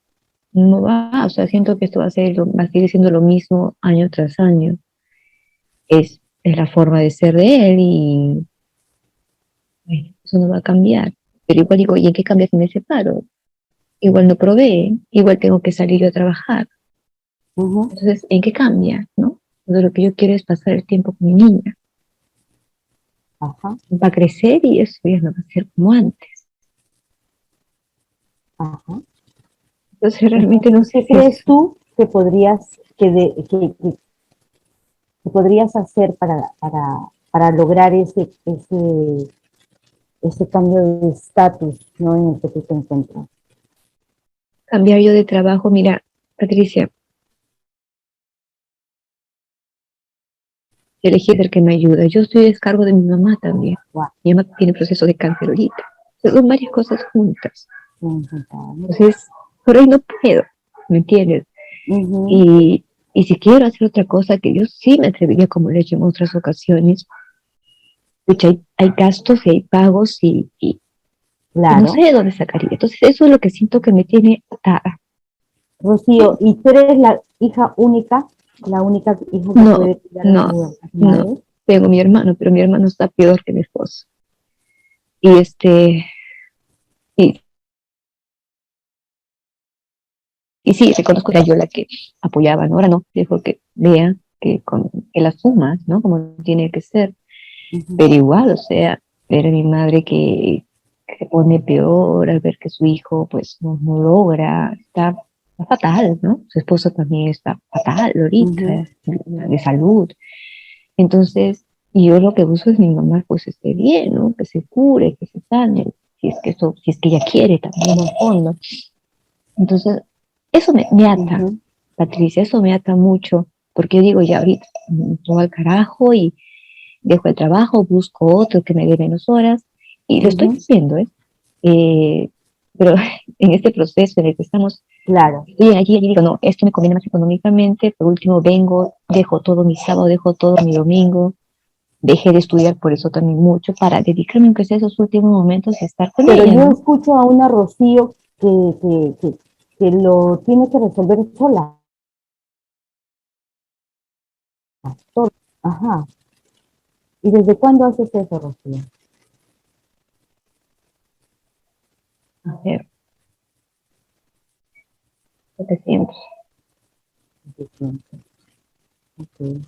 S4: no va. O sea, siento que esto va a seguir siendo lo mismo año tras año. Es la forma de ser de él y bueno, eso no va a cambiar. Pero igual digo, ¿y en qué cambia si me separo? Igual no provee, igual tengo que salir yo a trabajar.
S1: Ujú.
S4: Entonces, ¿en qué cambia? ¿No? Entonces, lo que yo quiero es pasar el tiempo con mi niña.
S1: Ajá,
S4: Va a crecer y eso ya no va a ser como antes.
S1: ajá.
S4: Entonces, realmente no
S1: Entonces,
S4: sé
S1: ¿qué
S4: si
S1: crees
S4: eso.
S1: tú que podrías, que podrías hacer para lograr ese cambio de estatus, ¿no? En el que tú te encuentras?
S4: Cambiar yo de trabajo, mira, Patricia, yo elegí ser que me ayuda. Yo estoy a descargo de mi mamá también.
S1: Guau,
S4: Mi mamá tiene proceso de cáncer ahorita. Son varias cosas juntas.
S1: ujú,
S4: Entonces, por ahí no puedo, ¿me entiendes?
S1: ujú,
S4: Y si quiero hacer otra cosa que yo sí me atrevería, como le he hecho en otras ocasiones, pucha, hay gastos y hay pagos y no sé
S1: claro.
S4: de dónde sacaría. Entonces, eso es lo que siento que me tiene atada.
S1: Rocío, ¿y tú eres la hija única, la única hija que
S4: No,
S1: puede cuidar
S4: no,
S1: a su
S4: no.
S1: madre?
S4: Tengo mi hermano, pero mi hermano está peor que mi esposo. Y y, y sí, reconozco que era yo la que apoyaba, ¿no? Ahora no, dejo que vea que las sumas, ¿no? Como tiene que ser.
S1: Ujú,
S4: Pero igual, o sea, ver a mi madre que se pone peor al ver que su hijo pues no logra, está fatal, ¿no? Su esposo también está fatal
S1: ujú,
S4: ahorita, de salud. Entonces, y yo lo que busco es mi mamá pues esté bien, ¿no? Que se cure, que se sane, si es que ella quiere también en el fondo. Entonces, eso me ata,
S1: ujú,
S4: Patricia, eso me ata mucho, porque yo digo, ya ahorita, todo al carajo y dejo el trabajo, busco otro que me dé menos horas y lo estoy
S1: ujú.
S4: haciendo, ¿eh? Eh, pero en este proceso en el que estamos,
S1: Claro,
S4: estoy allí y digo, no, esto me conviene más económicamente, por último vengo, dejo todo mi sábado, dejo todo mi domingo, dejé de estudiar por eso también mucho, para dedicarme aunque sea esos últimos momentos a estar con
S1: pero
S4: ella,
S1: yo
S4: ¿no?
S1: escucho a una Rocío que lo tiene que resolver sola. Todo. Ajá. ¿Y desde cuándo haces eso, Rocío?
S4: A ver, lo que siempre.
S1: Desde siempre. Ok.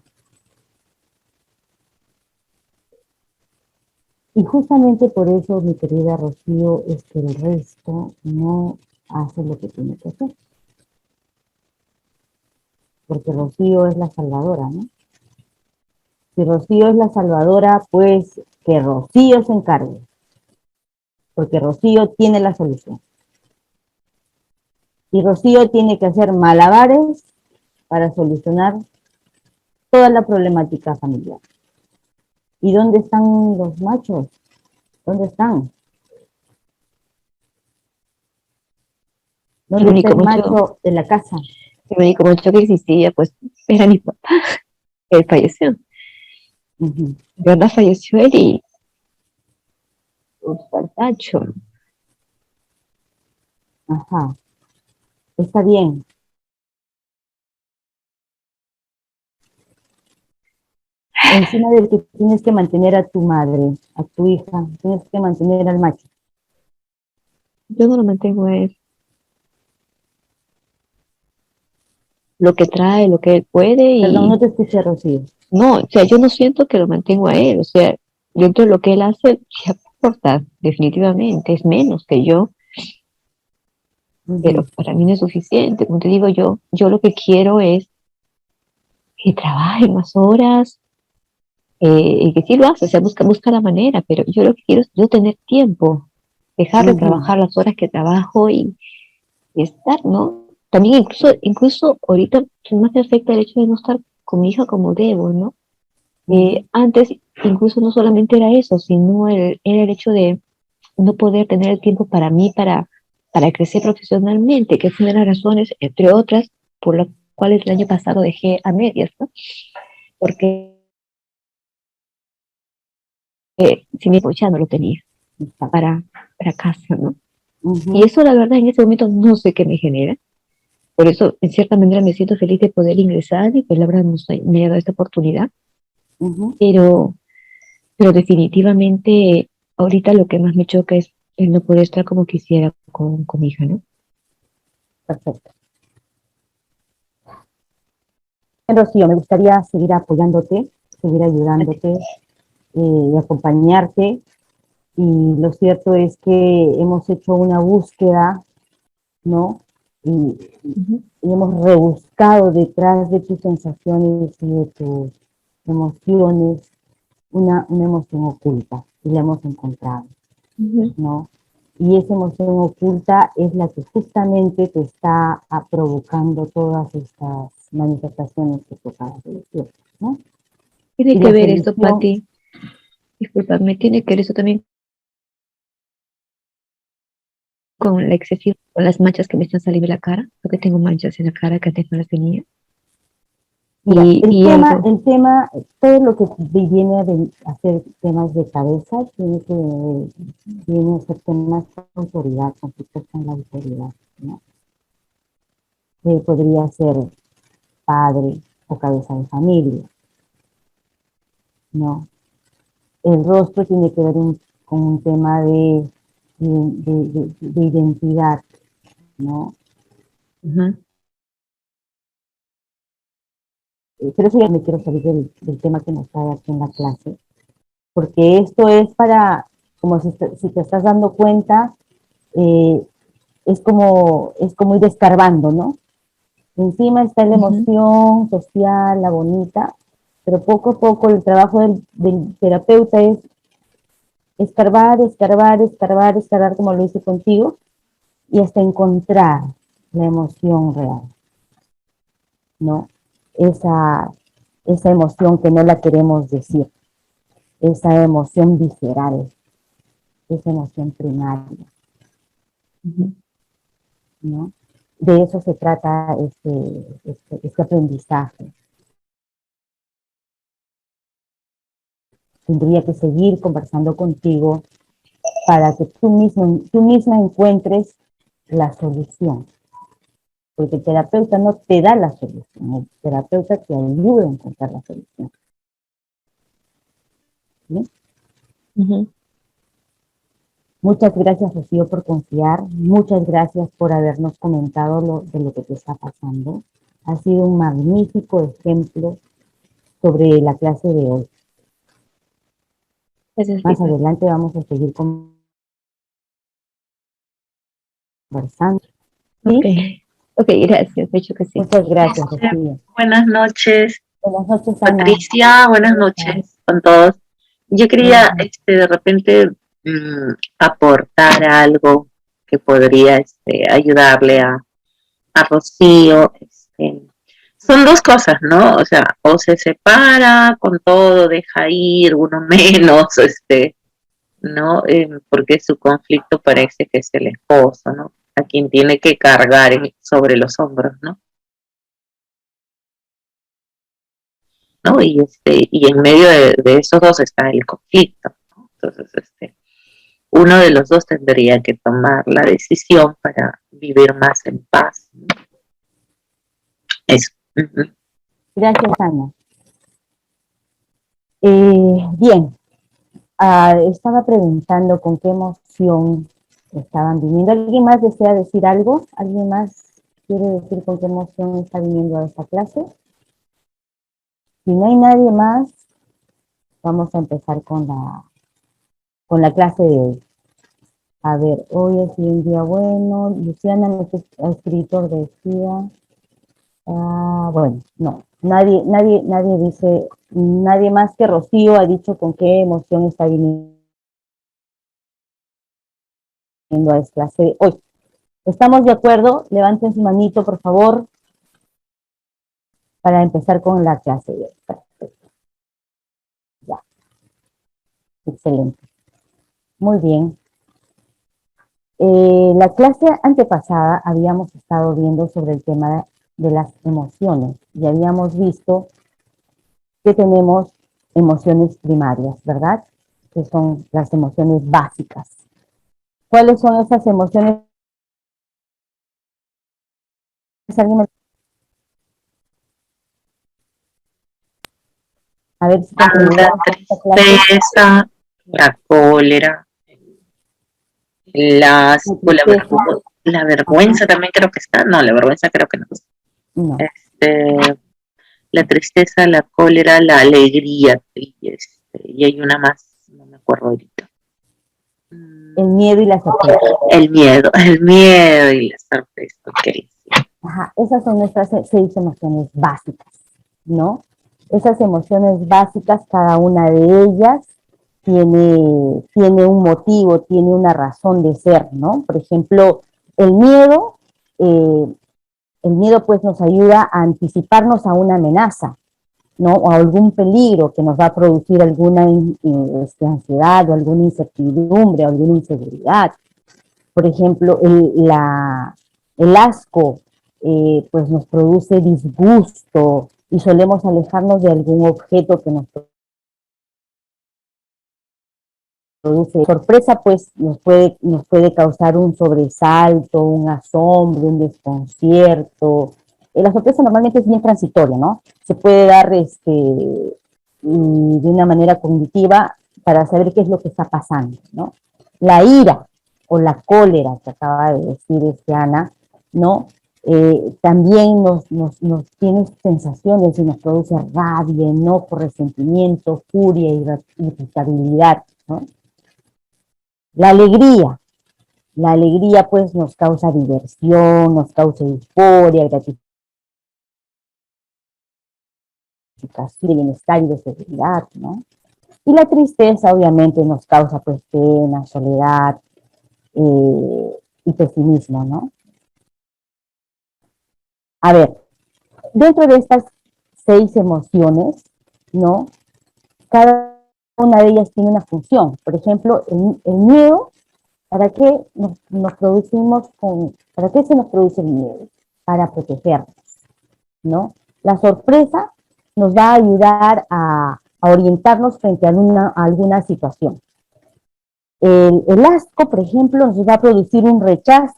S1: Y justamente por eso, mi querida Rocío, es que el resto no hace lo que tiene que hacer. Porque Rocío es la salvadora, ¿no? Si Rocío es la salvadora, pues que Rocío se encargue. Porque Rocío tiene la solución. Y Rocío tiene que hacer malabares para solucionar toda la problemática familiar. ¿Y dónde están los machos? ¿Dónde están?
S4: El
S1: ¿Dónde está
S4: único
S1: el
S4: mucho,
S1: macho de la casa?
S4: el único mucho que existía, pues, era mi papá, él falleció.
S1: Ujú.
S4: De verdad falleció él y un partacho.
S1: Ajá, está bien. Encima del que tienes que mantener a tu madre, a tu hija, tienes que mantener al macho.
S4: Yo no lo mantengo a él. Lo que trae, lo que él puede
S1: Perdón, no
S4: y
S1: te escuché, Rocío.
S4: no, o sea, yo no siento que lo mantengo a él, o sea, dentro de lo que él hace, sí aporta, definitivamente, es menos que yo, pero para mí no es suficiente. Como te digo, yo lo que quiero es que trabaje más horas, y que sí lo hace, o sea, busca la manera, pero yo lo que quiero es yo tener tiempo, dejar de trabajar las horas que trabajo y estar, ¿no? También incluso ahorita más me afecta el hecho de no estar con mi hija como debo, ¿no? Antes incluso no solamente era eso, sino era el hecho de no poder tener el tiempo para mí, para crecer profesionalmente, que fue una de las razones, entre otras, por las cuales el año pasado dejé a medias, ¿no? Porque si mi ya no lo tenía para casa, ¿no? Y eso la verdad en ese momento no sé qué me genera. Por eso, en cierta manera, me siento feliz de poder ingresar y pues la verdad me ha dado esta oportunidad. Pero definitivamente ahorita lo que más me choca es el no poder estar como quisiera con mi hija, ¿no?
S1: Perfecto. Rocío, me gustaría seguir apoyándote, seguir ayudándote y acompañarte. Y lo cierto es que hemos hecho una búsqueda, ¿no? Y hemos rebuscado detrás de tus sensaciones y de tus emociones una emoción oculta y la hemos encontrado, ¿no? Y esa emoción oculta es la que justamente te está provocando todas estas manifestaciones que tú acabas de decir, ¿no?
S4: Tiene que ver eso, Pati. Disculpame, tiene que ver eso también con la excesiva, con las manchas que me están saliendo en la cara, porque tengo manchas en la cara que antes no las tenía.
S1: Mira, el tema, todo lo que viene a hacer temas de cabeza, viene a ser temas de autoridad, conflictos con la autoridad, ¿no? Podría ser padre o cabeza de familia, ¿no? El rostro tiene que ver con un tema de identidad, ¿no? Pero eso ya me quiero salir del tema que nos trae aquí en la clase, porque esto es para, como si te estás dando cuenta, es como ir escarbando, ¿no? Encima está la emoción social, la bonita, pero poco a poco el trabajo del terapeuta es escarbar, como lo hice contigo, y hasta encontrar la emoción real, ¿no? Esa emoción que no la queremos decir, esa emoción visceral, esa emoción primaria, ¿no? De eso se trata este aprendizaje. Tendría que seguir conversando contigo para que tú misma encuentres la solución. Porque el terapeuta no te da la solución, el terapeuta te ayuda a encontrar la solución. ¿Sí? Muchas gracias, Rocío, por confiar. Muchas gracias por habernos comentado de lo que te está pasando. Ha sido un magnífico ejemplo sobre la clase de hoy. Más adelante vamos a seguir conversando. ¿Sí?
S4: Ok, gracias, de hecho que sí.
S1: Muchas gracias, Rocío.
S3: Buenas noches.
S1: Buenas noches, Ana.
S3: Patricia, buenas noches con todos. Yo quería de repente aportar algo que podría ayudarle a Rocío. Son dos cosas, ¿no? O sea, o se separa con todo, deja ir, uno menos, ¿no? Porque su conflicto parece que es el esposo, ¿no? A quien tiene que cargar sobre los hombros, ¿no? ¿No? Y en medio de esos dos está el conflicto, ¿no? Entonces, uno de los dos tendría que tomar la decisión para vivir más en paz, ¿no? Eso.
S1: Gracias, Ana. Bien, estaba preguntando con qué emoción estaban viniendo. ¿Alguien más desea decir algo? ¿Alguien más quiere decir con qué emoción está viniendo a esta clase? Si no hay nadie más, vamos a empezar con la con la clase de hoy. A ver, hoy es un día bueno. Luciana, nuestro escritor, decía... bueno, no. Nadie dice, nadie más que Rocío ha dicho con qué emoción está viniendo a esta clase hoy. ¿Estamos de acuerdo? Levanten su manito, por favor, para empezar con la clase de hoy. Perfecto. Ya. Excelente. Muy bien. La clase antepasada habíamos estado viendo sobre el tema de las emociones y habíamos visto que tenemos emociones primarias, ¿verdad? Que son las emociones básicas. ¿Cuáles son esas emociones? A ver si
S3: La tristeza, la cólera, la vergüenza también creo que está. No, la vergüenza creo que no.
S1: No.
S3: La tristeza, la cólera, la alegría, y hay una más, no me acuerdo ahorita.
S1: El miedo y la sorpresa.
S3: El miedo y la sorpresa, ok.
S1: Ajá, esas son nuestras 6 emociones básicas, ¿no? Esas emociones básicas, cada una de ellas tiene un motivo, tiene una razón de ser, ¿no? Por ejemplo, el miedo pues nos ayuda a anticiparnos a una amenaza, ¿no? O a algún peligro que nos va a producir alguna ansiedad o alguna incertidumbre o alguna inseguridad. Por ejemplo, el asco pues nos produce disgusto y solemos alejarnos de algún objeto que nos produce sorpresa, pues nos puede causar un sobresalto, un asombro, un desconcierto. La sorpresa normalmente es bien transitoria, ¿no? Se puede dar de una manera cognitiva para saber qué es lo que está pasando, ¿no? La ira o la cólera que acaba de decir Ana, ¿no? También nos tiene sensaciones y nos produce rabia, enojo, resentimiento, furia, irritabilidad, ¿no? La alegría pues nos causa diversión, nos causa euforia, gratificación, bienestar y de seguridad, ¿no? Y la tristeza obviamente nos causa pues pena, soledad y pesimismo, ¿no? A ver, dentro de estas 6 emociones, ¿no? Cada una de ellas tiene una función. Por ejemplo, el miedo, ¿para qué para qué se nos produce el miedo? Para protegernos, ¿no? La sorpresa nos va a ayudar a orientarnos frente a alguna situación. El asco, por ejemplo, nos va a producir un rechazo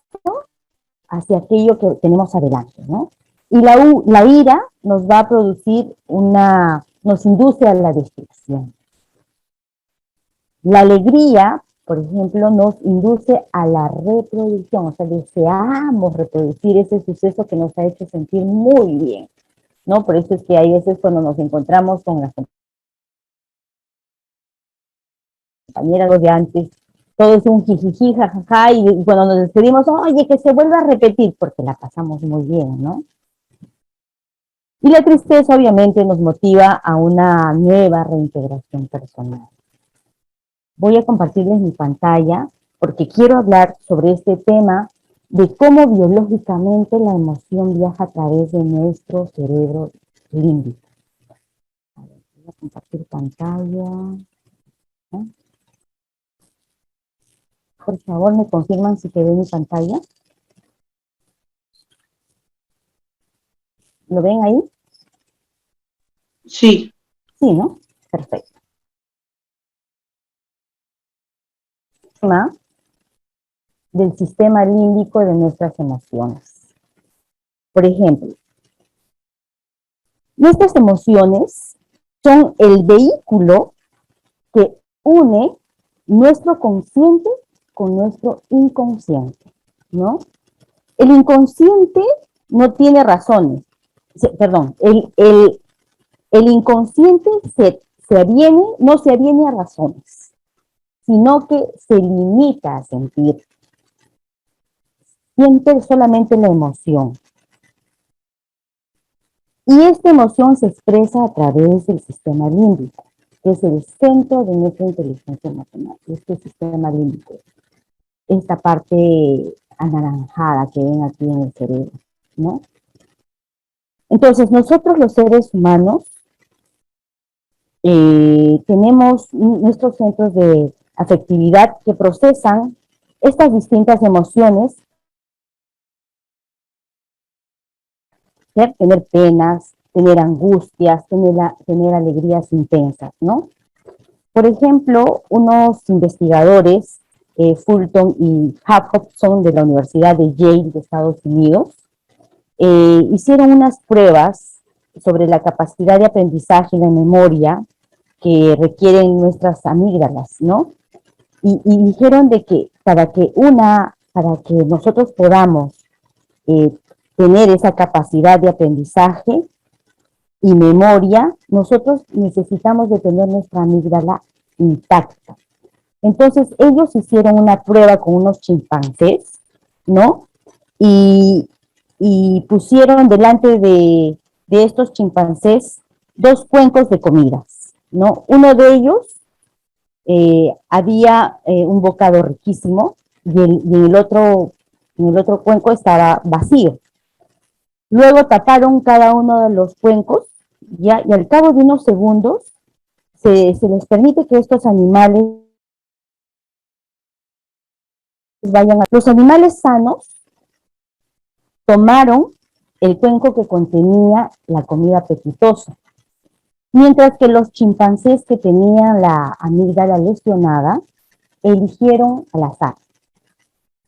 S1: hacia aquello que tenemos adelante, ¿no? Y la ira nos va a producir nos induce a la destrucción. La alegría, por ejemplo, nos induce a la reproducción, o sea, deseamos reproducir ese suceso que nos ha hecho sentir muy bien, ¿no? Por eso es que hay veces cuando nos encontramos con las compañeras de antes, todo es un jijiji, jajaja, y cuando nos despedimos, oye, que se vuelva a repetir, porque la pasamos muy bien, ¿no? Y la tristeza obviamente nos motiva a una nueva reintegración personal. Voy a compartirles mi pantalla porque quiero hablar sobre este tema de cómo biológicamente la emoción viaja a través de nuestro cerebro límbico. A ver, voy a compartir pantalla. ¿No? Por favor, me confirman si quedó mi pantalla. ¿Lo ven ahí?
S3: Sí.
S1: Sí, ¿no? Perfecto. Del sistema límbico de nuestras emociones. Por ejemplo, nuestras emociones son el vehículo que une nuestro consciente con nuestro inconsciente, ¿no? El inconsciente no tiene razones, perdón, el inconsciente no se aviene a razones, sino que se limita a sentir. Siente solamente la emoción. Y esta emoción se expresa a través del sistema límbico, que es el centro de nuestra inteligencia emocional. Este sistema límbico, esta parte anaranjada que ven aquí en el cerebro, ¿no? Entonces, nosotros los seres humanos tenemos nuestros centros de afectividad que procesan estas distintas emociones, ¿sí? Tener penas, tener angustias, tener alegrías intensas, ¿no? Por ejemplo, unos investigadores, Fulton y Jacobson de la Universidad de Yale de Estados Unidos, hicieron unas pruebas sobre la capacidad de aprendizaje y de memoria que requieren nuestras amígdalas, ¿no? Y dijeron de que para que nosotros podamos tener esa capacidad de aprendizaje y memoria, nosotros necesitamos de tener nuestra amígdala intacta. Entonces, ellos hicieron una prueba con unos chimpancés, ¿no? Y pusieron delante de estos chimpancés 2 cuencos de comidas, ¿no? Uno de ellos había un bocado riquísimo y en el otro cuenco estaba vacío. Luego taparon cada uno de los cuencos, ¿ya? Y al cabo de unos segundos se les permite que estos animales vayan a... Los animales sanos tomaron el cuenco que contenía la comida apetitosa, mientras que los chimpancés que tenían la amígdala lesionada eligieron al azar.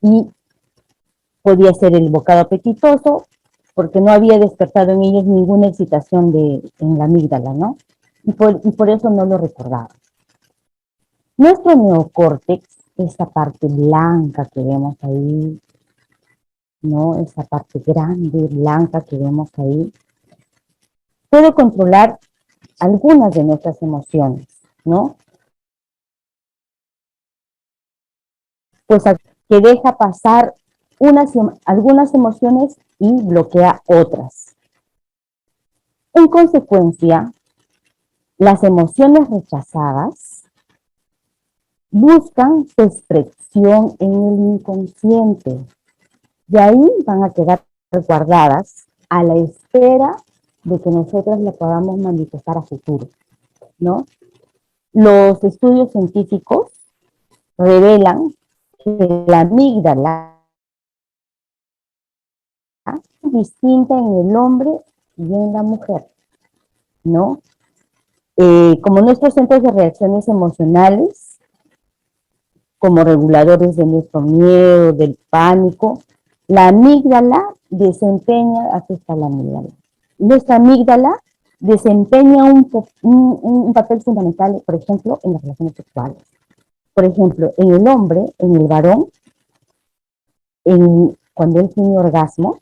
S1: Y podía ser el bocado apetitoso, porque no había despertado en ellos ninguna excitación en la amígdala, ¿no? Y por eso no lo recordaban. Nuestro neocórtex, esta parte blanca que vemos ahí, ¿no? Esa parte grande, blanca que vemos ahí, puede controlar algunas de nuestras emociones, ¿no? Pues que deja pasar algunas emociones y bloquea otras. En consecuencia, las emociones rechazadas buscan su expresión en el inconsciente, y ahí van a quedar guardadas a la espera de que nosotros le podamos manifestar a futuro, ¿no? Los estudios científicos revelan que la amígdala es distinta en el hombre y en la mujer, ¿no? Como nuestros centros de reacciones emocionales, como reguladores de nuestro miedo, del pánico, la amígdala desempeña, aquí está la amígdala, nuestra amígdala desempeña un papel fundamental, por ejemplo, en las relaciones sexuales. Por ejemplo, en el hombre, en el varón, cuando él tiene orgasmo,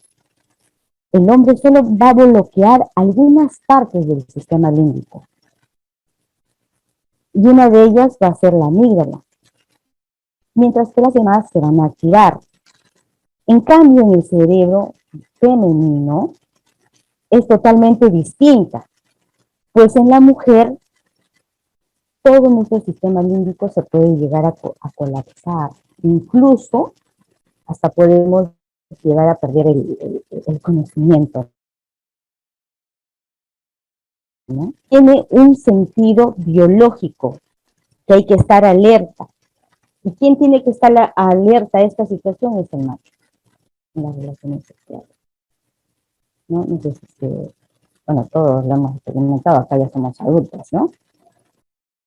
S1: el hombre solo va a bloquear algunas partes del sistema límbico. Y una de ellas va a ser la amígdala, mientras que las demás se van a activar. En cambio, en el cerebro femenino es totalmente distinta, pues en la mujer todo nuestro sistema límbico se puede llegar a colapsar. Incluso hasta podemos llegar a perder el conocimiento, ¿no? Tiene un sentido biológico, que hay que estar alerta. ¿Y quién tiene que estar alerta a esta situación? Es el macho, en las relaciones sexuales, ¿no? Entonces, bueno, todos lo hemos experimentado, acá ya somos adultos, ¿no?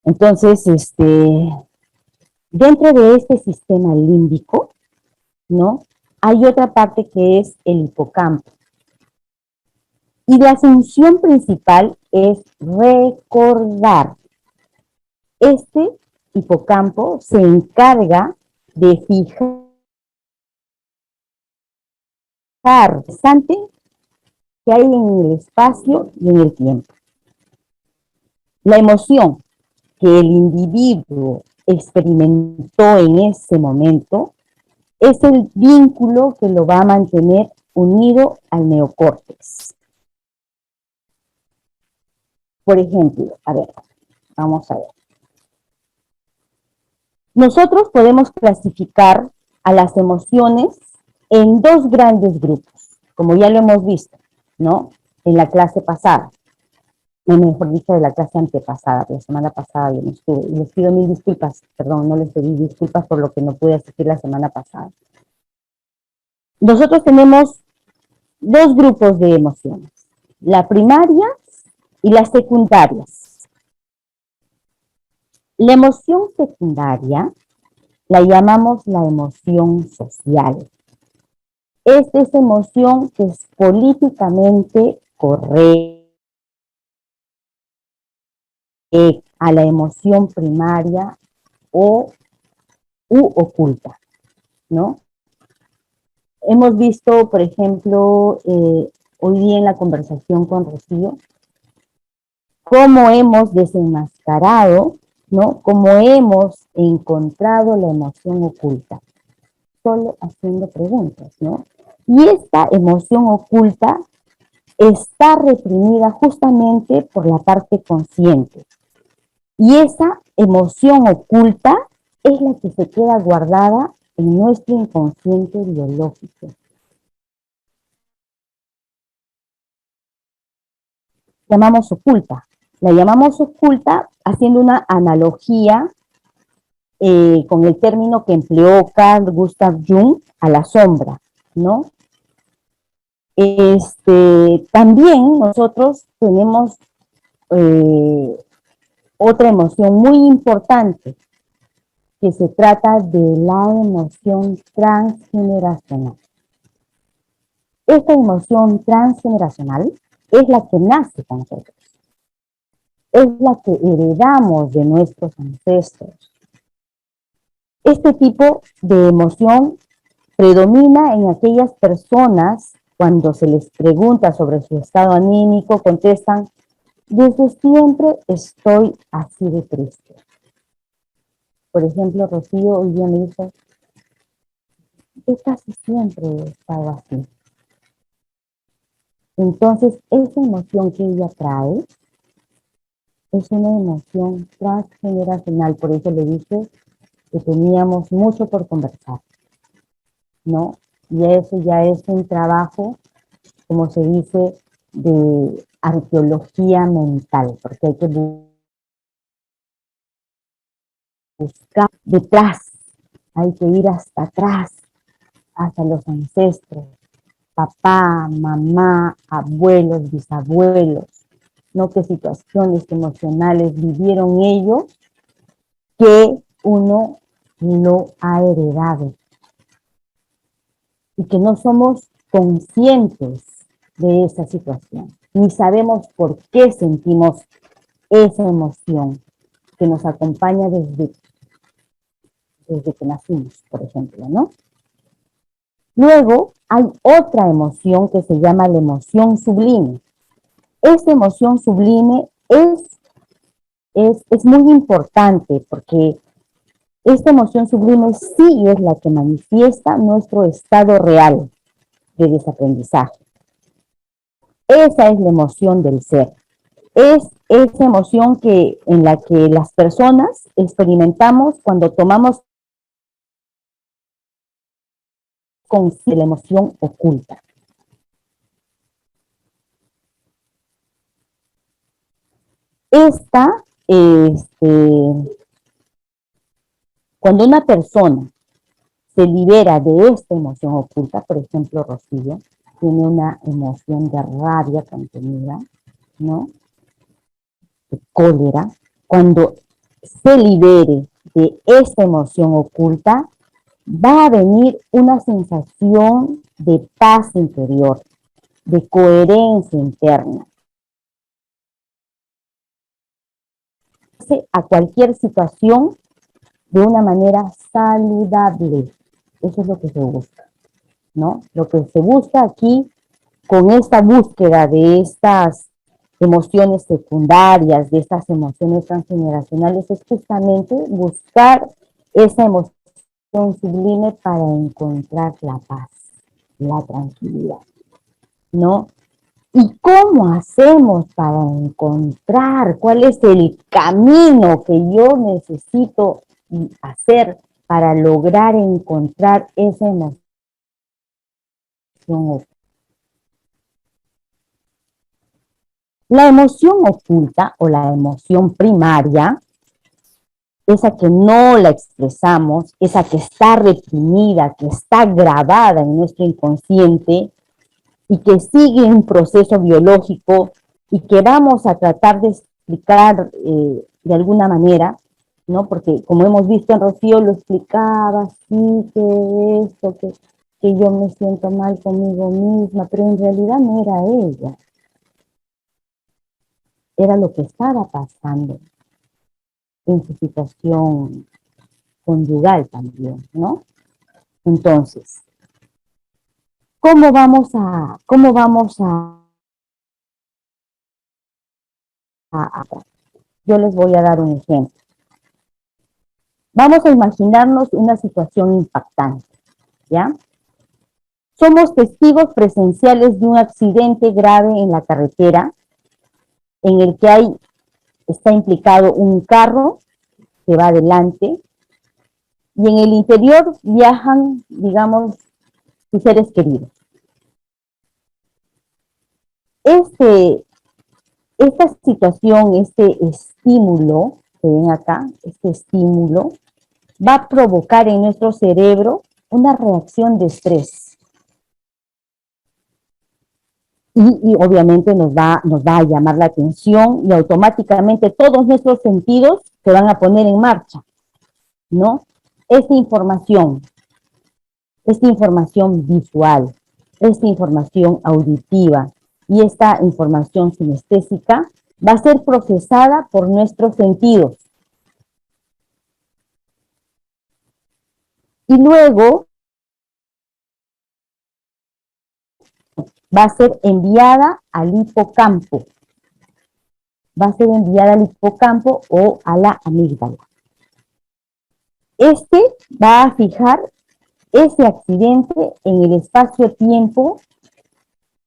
S1: Entonces, dentro de este sistema límbico, ¿no? Hay otra parte que es el hipocampo. Y la función principal es recordar. Este hipocampo se encarga de fijar bastante que hay en el espacio y en el tiempo. La emoción que el individuo experimentó en ese momento es el vínculo que lo va a mantener unido al neocórtex. Por ejemplo, a ver, vamos a ver. Nosotros podemos clasificar a las emociones en dos grandes grupos, como ya lo hemos visto, ¿no? En la clase pasada, mejor dicho, de la clase antepasada, la semana pasada yo no estuve, y les pido mil disculpas, perdón, no les pedí disculpas por lo que no pude asistir la semana pasada. Nosotros tenemos dos grupos de emociones, la primaria y las secundarias. La emoción secundaria la llamamos la emoción social. Es esa emoción que es políticamente correcta a la emoción primaria u oculta, ¿no? Hemos visto, por ejemplo, hoy día en la conversación con Rocío, cómo hemos desenmascarado, ¿no? Cómo hemos encontrado la emoción oculta, solo haciendo preguntas, ¿no? Y esta emoción oculta está reprimida justamente por la parte consciente. Y esa emoción oculta es la que se queda guardada en nuestro inconsciente biológico. Llamamos oculta. La llamamos oculta haciendo una analogía con el término que empleó Carl Gustav Jung a la sombra, ¿no? También nosotros tenemos otra emoción muy importante, que se trata de la emoción transgeneracional. Esta emoción transgeneracional es la que nace con nosotros, es la que heredamos de nuestros ancestros. Este tipo de emoción predomina en aquellas personas cuando se les pregunta sobre su estado anímico, contestan: desde siempre estoy así de triste. Por ejemplo, Rocío hoy día me dice: yo casi siempre he estado así. Entonces, esa emoción que ella trae es una emoción transgeneracional. Por eso le dije que teníamos mucho por conversar, ¿no? Y eso ya es un trabajo, como se dice, de arqueología mental, porque hay que buscar detrás, hay que ir hasta atrás, hasta los ancestros, papá, mamá, abuelos, bisabuelos, ¿no? Qué situaciones emocionales vivieron ellos que uno no ha heredado y que no somos conscientes de esa situación, ni sabemos por qué sentimos esa emoción que nos acompaña desde que nacimos, por ejemplo, ¿no? Luego hay otra emoción que se llama la emoción sublime. Esta emoción sublime es muy importante porque esta emoción sublime sí es la que manifiesta nuestro estado real de desaprendizaje. Esa es la emoción del ser. Es esa emoción en la que las personas experimentamos cuando tomamos conciencia de la emoción oculta. Cuando una persona se libera de esta emoción oculta, por ejemplo, Rocío tiene una emoción de rabia contenida, ¿no? De cólera. Cuando se libere de esta emoción oculta, va a venir una sensación de paz interior, de coherencia interna. A cualquier situación de una manera saludable. Eso es lo que se busca, ¿no? Lo que se busca aquí con esta búsqueda de estas emociones secundarias de estas emociones transgeneracionales es justamente buscar esa emoción sublime para encontrar la paz, la tranquilidad, ¿no? ¿Y cómo hacemos para encontrar cuál es el camino que yo necesito hacer para lograr encontrar esa emoción? La emoción oculta o la emoción primaria, esa que no la expresamos, esa que está reprimida, que está grabada en nuestro inconsciente y que sigue un proceso biológico y que vamos a tratar de explicar de alguna manera, ¿no? Porque como hemos visto en Rocío lo explicaba, sí, que esto, que yo me siento mal conmigo misma, pero en realidad no era ella, era lo que estaba pasando en su situación conyugal también, ¿no? Entonces, ¿cómo vamos a yo les voy a dar un ejemplo. Vamos a imaginarnos una situación impactante, ¿ya? Somos testigos presenciales de un accidente grave en la carretera en el que está implicado un carro que va adelante y en el interior viajan, digamos, sus seres queridos. Esta situación, este estímulo que ven acá, este estímulo, va a provocar en nuestro cerebro una reacción de estrés. Y obviamente nos va a llamar la atención y automáticamente todos nuestros sentidos se van a poner en marcha, ¿no? Esta información visual, esta información auditiva y esta información sinestésica va a ser procesada por nuestros sentidos. Y luego va a ser enviada al hipocampo. Va a ser enviada al hipocampo o a la amígdala. Este va a fijar ese accidente en el espacio-tiempo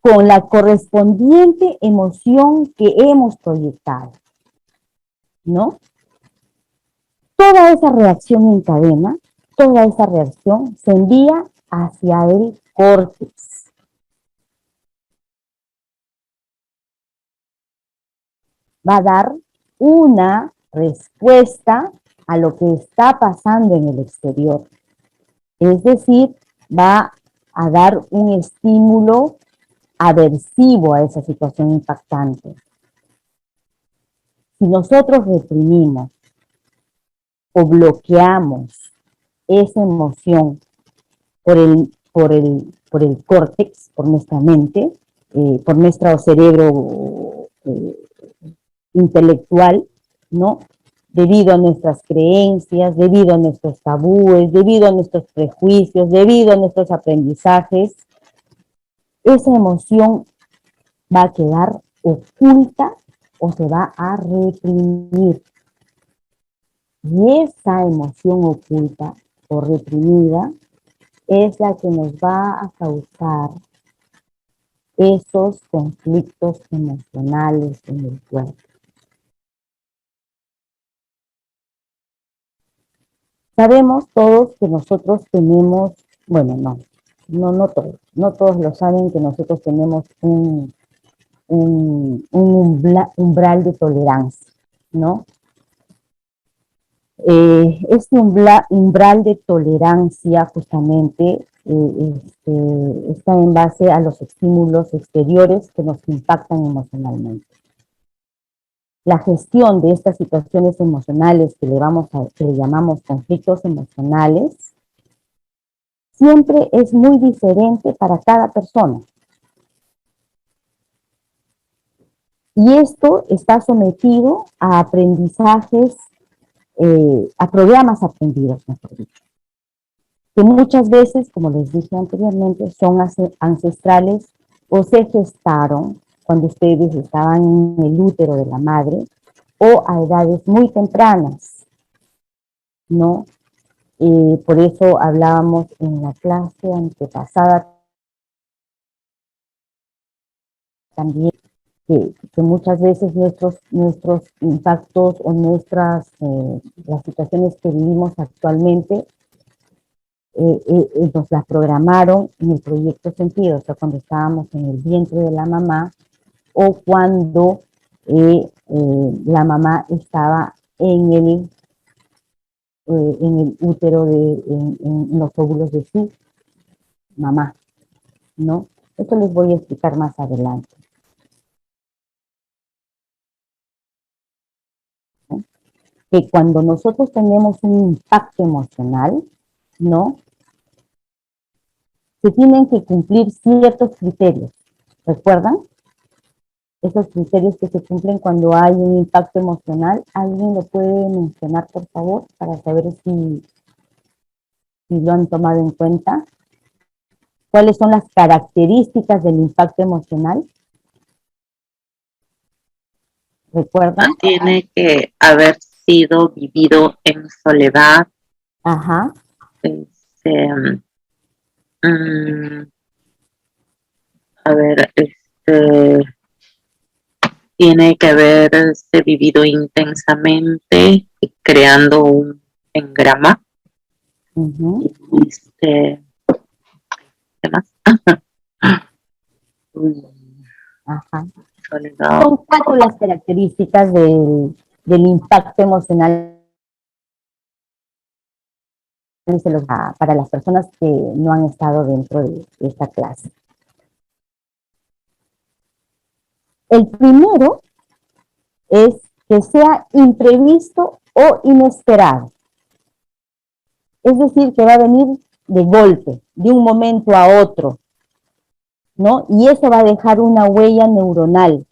S1: con la correspondiente emoción que hemos proyectado, ¿no? Toda esa reacción en cadena, toda esa reacción se envía hacia el córtex. Va a dar una respuesta a lo que está pasando en el exterior. Es decir, va a dar un estímulo aversivo a esa situación impactante. Si nosotros reprimimos o bloqueamos esa emoción por el córtex, por nuestra mente, por nuestro cerebro intelectual, ¿no? Debido a nuestras creencias, debido a nuestros tabúes, debido a nuestros prejuicios, debido a nuestros aprendizajes, esa emoción va a quedar oculta o se va a reprimir. Y esa emoción oculta o reprimida es la que nos va a causar esos conflictos emocionales en el cuerpo. Sabemos todos que nosotros tenemos, bueno, no todos lo saben, que nosotros tenemos un umbral de tolerancia, ¿no? Este umbral de tolerancia justamente está en base a los estímulos exteriores que nos impactan emocionalmente. La gestión de estas situaciones emocionales que le llamamos conflictos emocionales, siempre es muy diferente para cada persona. Y esto está sometido a aprendizajes, a programas aprendidos, mejor dicho, que muchas veces, como les dije anteriormente, son ancestrales o se gestaron cuando ustedes estaban en el útero de la madre, o a edades muy tempranas, ¿no? Por eso hablábamos en la clase antepasada también que muchas veces nuestros impactos o las situaciones que vivimos actualmente nos las programaron en el proyecto sentido, o sea, cuando estábamos en el vientre de la mamá o cuando la mamá estaba en el útero, en los óvulos de su mamá, ¿no? Esto les voy a explicar más adelante. ¿No? Que cuando nosotros tenemos un impacto emocional, ¿no? Se tienen que cumplir ciertos criterios. ¿Recuerdan? Esos criterios que se cumplen cuando hay un impacto emocional. ¿Alguien lo puede mencionar, por favor, para saber si lo han tomado en cuenta? ¿Cuáles son las características del impacto emocional? ¿Recuerdan?
S3: Tiene que haber sido vivido en soledad.
S1: Ajá.
S3: A ver, tiene que haberse vivido intensamente, creando un engrama. ¿Qué más?
S1: Ajá.
S3: Soledad.
S1: Son 4 las características del impacto emocional para las personas que no han estado dentro de esta clase. El primero es que sea imprevisto o inesperado. Es decir, que va a venir de golpe, de un momento a otro, ¿no? Y eso va a dejar una huella neuronal.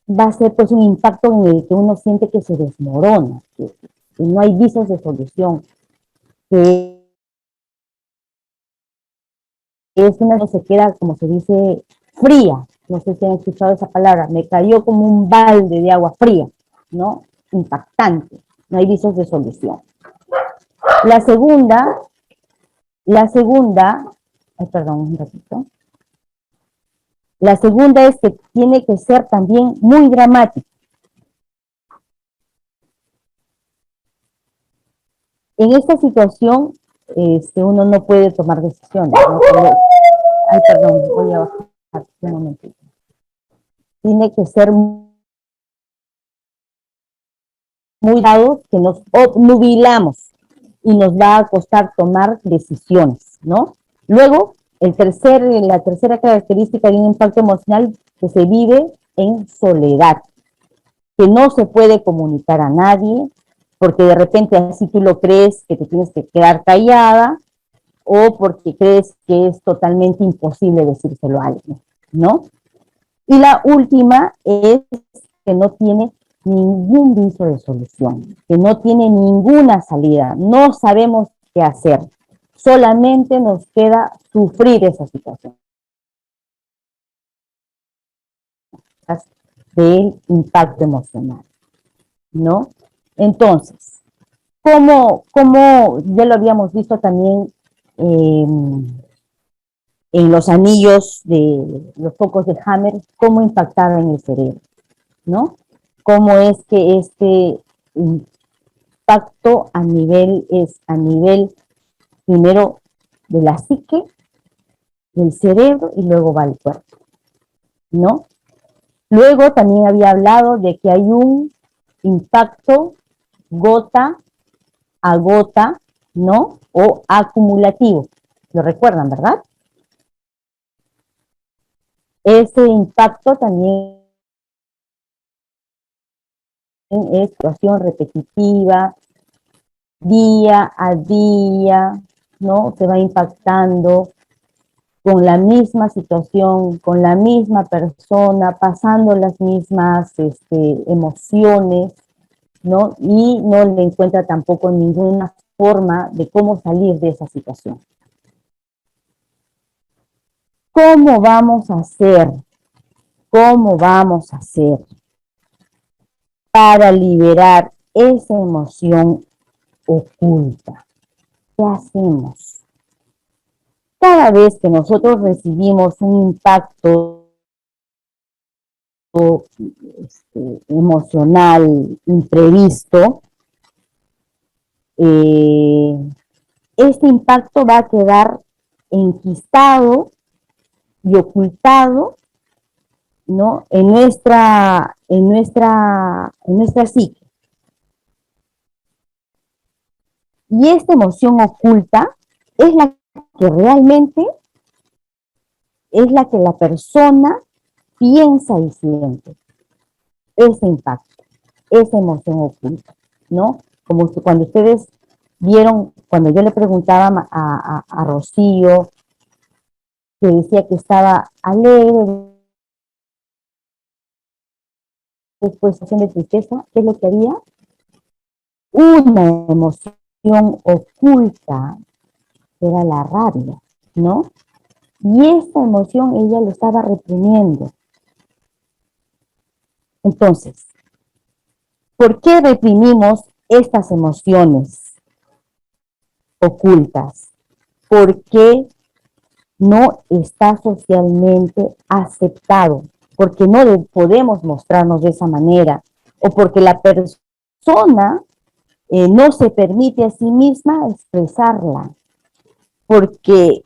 S1: Va a ser pues un impacto en el que uno siente que se desmorona, que no hay visos de solución, que es una que se queda, como se dice, fría. No sé si han escuchado esa palabra, me cayó como un balde de agua fría, ¿no? Impactante, no hay visos de solución. La segunda, perdón, un ratito. La segunda es que tiene que ser también muy dramático. En esta situación, uno no puede tomar decisiones, ¿no? Ay, perdón, voy a bajar un momentito. Tiene que ser muy dados que nos obnubilamos y nos va a costar tomar decisiones, ¿no? Luego, la tercera característica de un impacto emocional que se vive en soledad, que no se puede comunicar a nadie, porque de repente así tú lo crees que te tienes que quedar callada, o porque crees que es totalmente imposible decírselo a alguien, ¿no? Y la última es que no tiene ningún viso de solución, que no tiene ninguna salida, no sabemos qué hacer, solamente nos queda sufrir esa situación del impacto emocional, ¿no? Entonces, como ya lo habíamos visto también en los anillos de los focos de Hammer, cómo impactaba en el cerebro, ¿no? Cómo es que este impacto a nivel primero de la psique, del cerebro y luego va al cuerpo, ¿no? Luego también había hablado de que hay un impacto gota a gota, ¿no? O acumulativo. ¿Lo recuerdan, verdad? Ese impacto también es situación repetitiva, día a día, ¿no? Se va impactando con la misma situación, con la misma persona, pasando las mismas emociones, ¿no? Y no le encuentra tampoco ninguna forma de cómo salir de esa situación. ¿Cómo vamos a hacer? ¿Cómo vamos a hacer para liberar esa emoción oculta? ¿Qué hacemos? Cada vez que nosotros recibimos un impacto emocional imprevisto, este impacto va a quedar enquistado y ocultado, ¿no? en nuestra psique. Y esta emoción oculta es la que realmente es la que la persona piensa y siente. Ese impacto, esa emoción oculta, ¿no? Como cuando ustedes vieron, cuando yo le preguntaba a Rocío, que decía que estaba alegre, después de tristeza, ¿qué es lo que había? Una emoción oculta, que era la rabia, ¿no? Y esa emoción ella lo estaba reprimiendo. Entonces, ¿por qué reprimimos estas emociones ocultas? Porque no está socialmente aceptado, porque no podemos mostrarnos de esa manera, o porque la persona no se permite a sí misma expresarla, porque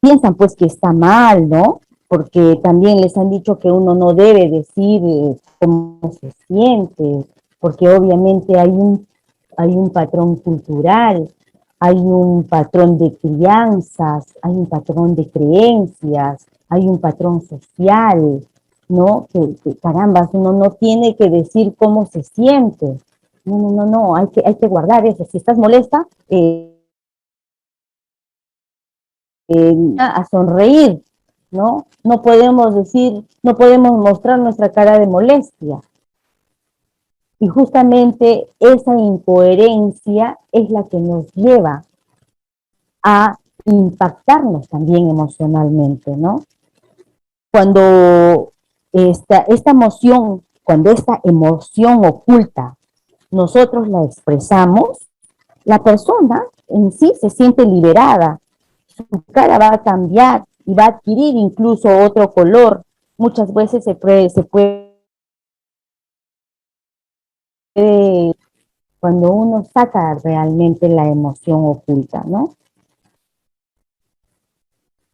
S1: piensan pues que está mal, ¿no? Porque también les han dicho que uno no debe decir cómo se siente, porque obviamente hay un patrón cultural, hay un patrón de crianzas, hay un patrón de creencias, hay un patrón social, ¿no? Que carambas, uno no tiene que decir cómo se siente. No, hay que guardar eso. Si estás molesta, a sonreír, ¿no? No podemos decir, no podemos mostrar nuestra cara de molestia. Y justamente esa incoherencia es la que nos lleva a impactarnos también emocionalmente, ¿no? Cuando esta emoción, cuando esta emoción oculta, nosotros la expresamos, la persona en sí se siente liberada, su cara va a cambiar y va a adquirir incluso otro color. Muchas veces se puede cuando uno saca realmente la emoción oculta, ¿no?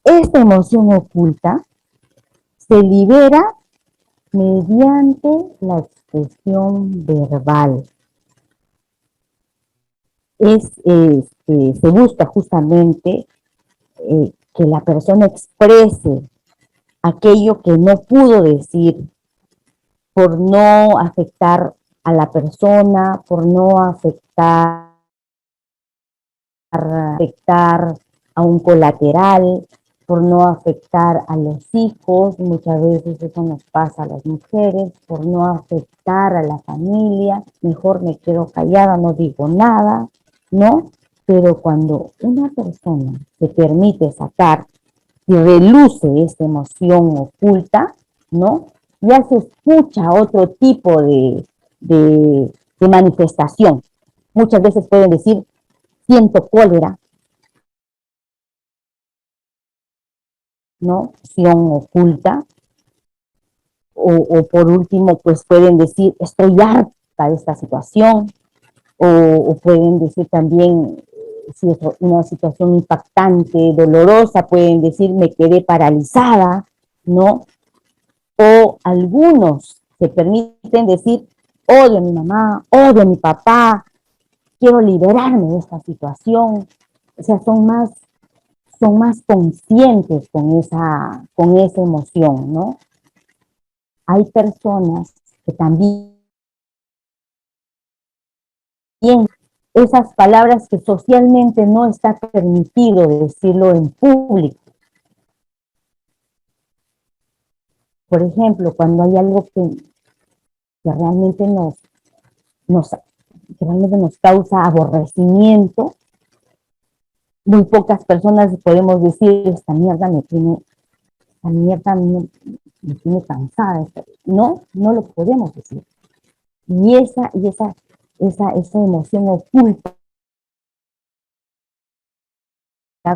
S1: Esta emoción oculta se libera mediante la expresión verbal. Se busca justamente que la persona exprese aquello que no pudo decir por no afectar a la persona, por no afectar a un colateral, por no afectar a los hijos, muchas veces eso nos pasa a las mujeres, por no afectar a la familia, mejor me quedo callada, no digo nada, ¿no? Pero cuando una persona se permite sacar y reluce esta emoción oculta, ¿no? Ya se escucha otro tipo de manifestación. Muchas veces pueden decir, siento cólera, ¿no? Emoción oculta. O por último, pues pueden decir, estoy harta de esta situación. O pueden decir también, si es una situación impactante, dolorosa, pueden decir, me quedé paralizada, ¿no? O algunos se permiten decir, odio a mi mamá, odio a mi papá, quiero liberarme de esta situación. O sea, son más conscientes con esa emoción, ¿no? Hay personas que también esas palabras que socialmente no está permitido decirlo en público. Por ejemplo, cuando hay algo que realmente nos causa aborrecimiento, muy pocas personas podemos decir, esta mierda me tiene la mierda me tiene cansada. No, no lo podemos decir. Y esa emoción oculta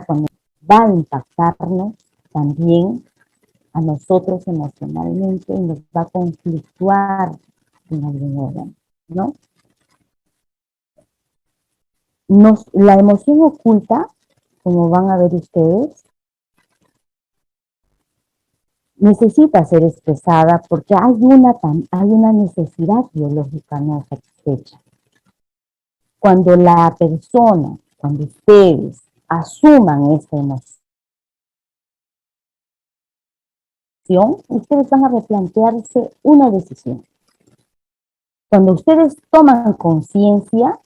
S1: cuando va a impactarnos también a nosotros emocionalmente y nos va a conflictuar en algún orden, ¿no? La emoción oculta, como van a ver ustedes, necesita ser expresada porque hay una necesidad biológica no satisfecha. Cuando cuando ustedes asuman esta emoción, ustedes van a replantearse una decisión. Cuando ustedes toman conciencia,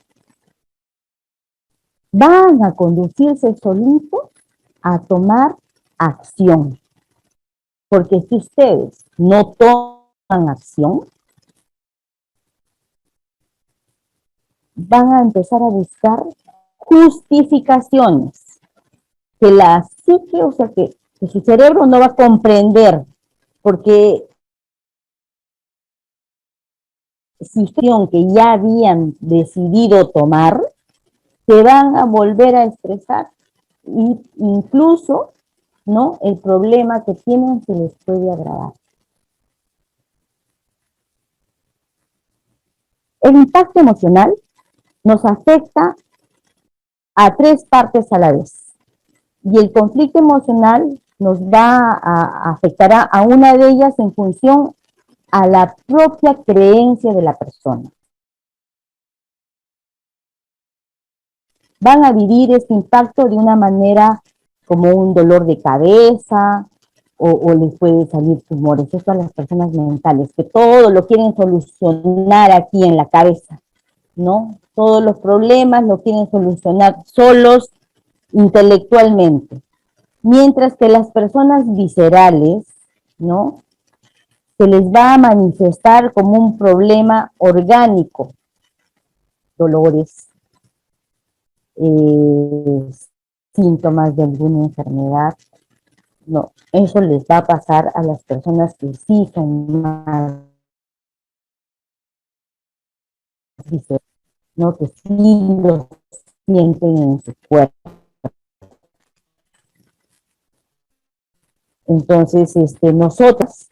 S1: van a conducirse solitos a tomar acción. Porque si ustedes no toman acción, van a empezar a buscar justificaciones que la psique, o sea, que su cerebro no va a comprender, porque decisión que ya habían decidido tomar, se van a volver a estresar e incluso, ¿no?, el problema que tienen se les puede agravar. El impacto emocional nos afecta a 3 partes a la vez. Y el conflicto emocional nos afectará a una de ellas en función a la propia creencia de la persona. Van a vivir este impacto de una manera como un dolor de cabeza o les puede salir tumores. Esto a las personas mentales, que todo lo quieren solucionar aquí en la cabeza, ¿no? Todos los problemas lo quieren solucionar solos intelectualmente. Mientras que las personas viscerales, ¿no?, se les va a manifestar como un problema orgánico, dolores, síntomas de alguna enfermedad. No, eso les va a pasar a las personas que sí son más viscerales, ¿no?, que sí lo sienten en su cuerpo. Entonces, nosotras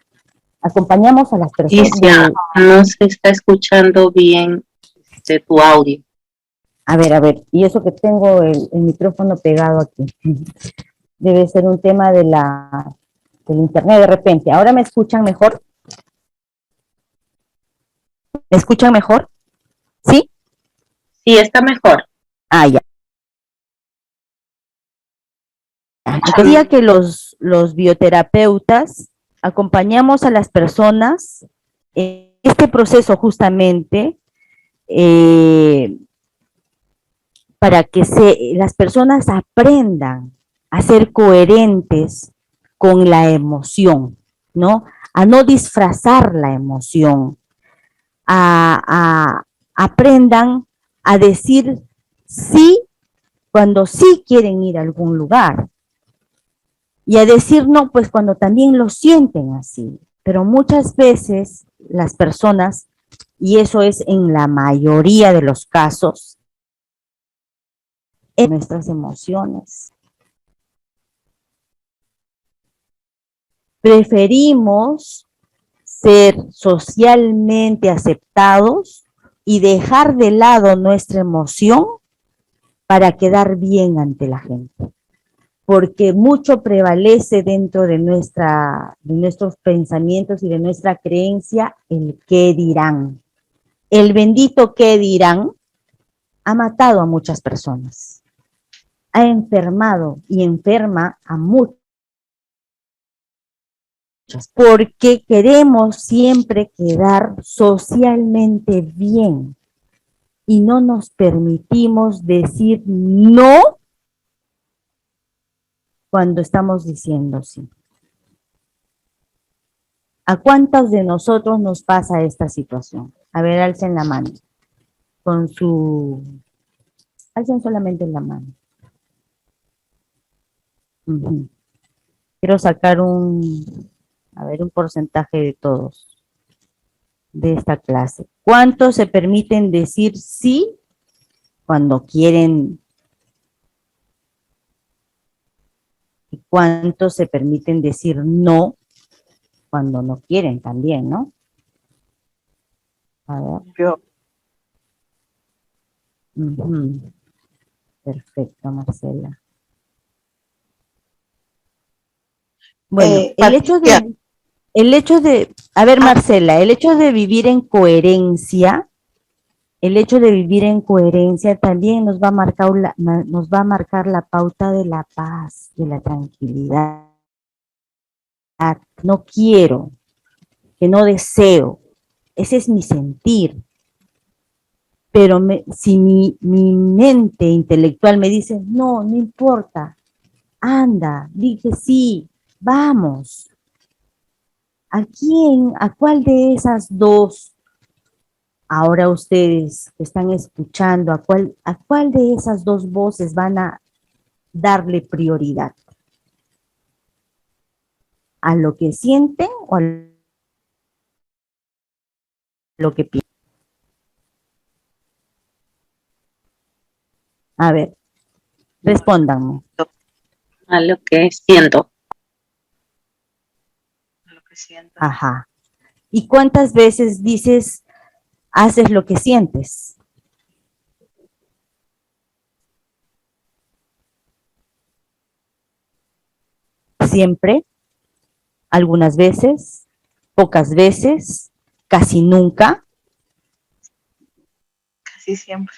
S1: acompañamos a las personas.
S3: Alicia, no se está escuchando bien tu audio.
S1: A ver, y eso que tengo el micrófono pegado aquí. Debe ser un tema del internet de repente. ¿Ahora me escuchan mejor? ¿Me escuchan mejor? ¿Sí?
S3: Sí, está mejor.
S1: Ah, ya. Decía que los bioterapeutas acompañamos a las personas en este proceso justamente para que las personas aprendan a ser coherentes con la emoción, ¿no? A no disfrazar la emoción, aprendan a decir sí cuando sí quieren ir a algún lugar y a decir no, pues cuando también lo sienten así. Pero muchas veces las personas, y eso es en la mayoría de los casos, en nuestras emociones. Preferimos ser socialmente aceptados y dejar de lado nuestra emoción para quedar bien ante la gente. Porque mucho prevalece dentro de nuestros pensamientos y de nuestra creencia el qué dirán. El bendito qué dirán ha matado a muchas personas. Ha enfermado y enferma a muchos. Porque queremos siempre quedar socialmente bien y no nos permitimos decir no cuando estamos diciendo sí. ¿A cuántos de nosotros nos pasa esta situación? A ver, alcen la mano. Alcen solamente la mano. Quiero sacar a ver, un porcentaje de todos de esta clase. ¿Cuántos se permiten decir sí cuando quieren? ¿Y cuántos se permiten decir no cuando no quieren también, no? A ver.
S5: Yo.
S1: Ujú. Perfecto, Marcela. Bueno,
S5: Patricia,
S1: a ver, Marcela, el hecho de vivir en coherencia, también nos va a marcar la pauta de la paz, de la tranquilidad. No quiero, que no deseo, ese es mi sentir. Pero si mi mente intelectual me dice, no, no importa, anda, dije sí, vamos. ¿A cuál de esas dos, ahora ustedes que están escuchando, a cuál de esas dos voces van a darle prioridad? ¿A lo que sienten o a lo que piensan? A ver, respóndanme.
S3: A lo que siento.
S5: lo que siento.
S1: Ajá. ¿Y cuántas veces dices, haces lo que sientes? Siempre, algunas veces, pocas veces, casi nunca.
S5: Casi siempre.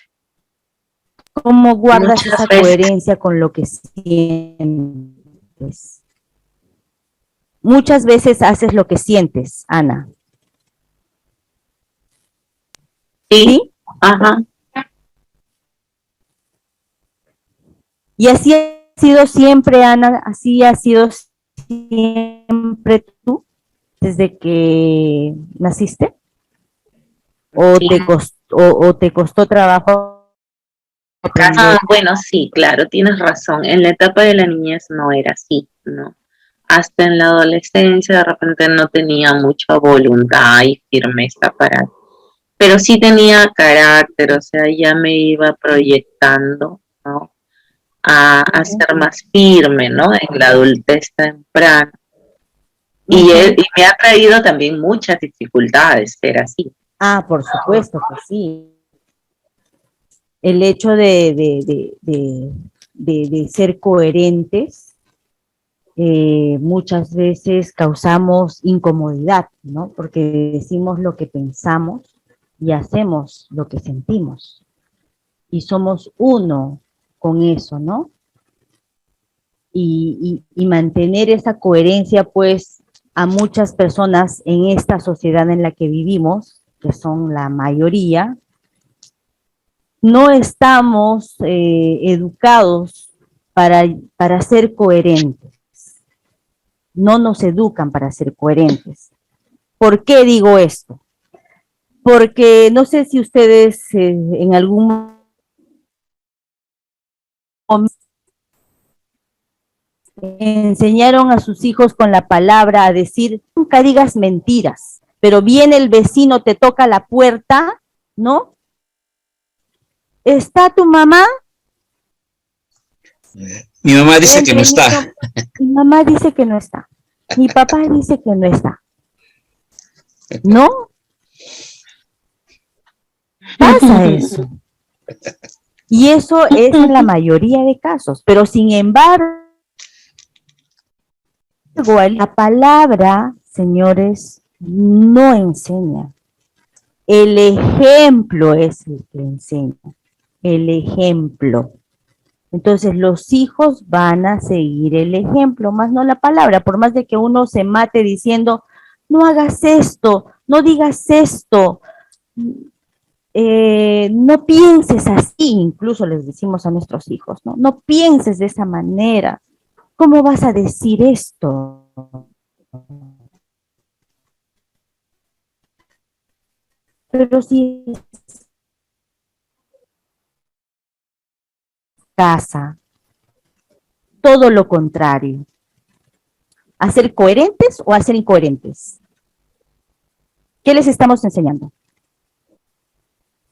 S1: ¿Cómo guardas
S3: Muchas
S1: esa
S3: veces.
S1: coherencia con lo que sientes? Muchas veces haces lo que sientes, Ana.
S3: Sí.
S1: ¿Sí?
S3: Ajá.
S1: Y así ha sido siempre, Ana, así ha sido siempre tú, desde que naciste. ¿O
S3: Sí.
S1: te costó trabajo aprender?
S3: Bueno, sí, claro, tienes razón. En la etapa de la niñez no era así, ¿no? Hasta en la adolescencia de repente no tenía mucha voluntad y firmeza pero sí tenía carácter, o sea, ya me iba proyectando, ¿no? A ser más firme, ¿no? En la adultez temprana. Y me ha traído también muchas dificultades ser así.
S1: Ah, por supuesto que sí. El hecho de ser coherentes, muchas veces causamos incomodidad, ¿no? Porque decimos lo que pensamos y hacemos lo que sentimos. Y somos uno con eso, ¿no? Y mantener esa coherencia, pues, a muchas personas en esta sociedad en la que vivimos, que son la mayoría, no estamos educados para ser coherentes. No nos educan para ser coherentes. ¿Por qué digo esto? Porque no sé si ustedes en algún momento enseñaron a sus hijos con la palabra a decir, nunca digas mentiras, pero viene el vecino, te toca la puerta, ¿no? ¿Está tu mamá?
S2: Mi mamá dice que no está.
S1: Mi mamá dice que no está. Mi papá dice que no está. ¿No? Pasa eso. Y eso es en la mayoría de casos. Pero sin embargo, la palabra, señores, no enseña. El ejemplo es el que enseña. El ejemplo. Entonces los hijos van a seguir el ejemplo, más no la palabra, por más de que uno se mate diciendo, no hagas esto, no digas esto, no pienses así, incluso les decimos a nuestros hijos, ¿no? No pienses de esa manera, ¿cómo vas a decir esto? Pero si casa, todo lo contrario. ¿A ser coherentes o a ser incoherentes? ¿Qué les estamos enseñando?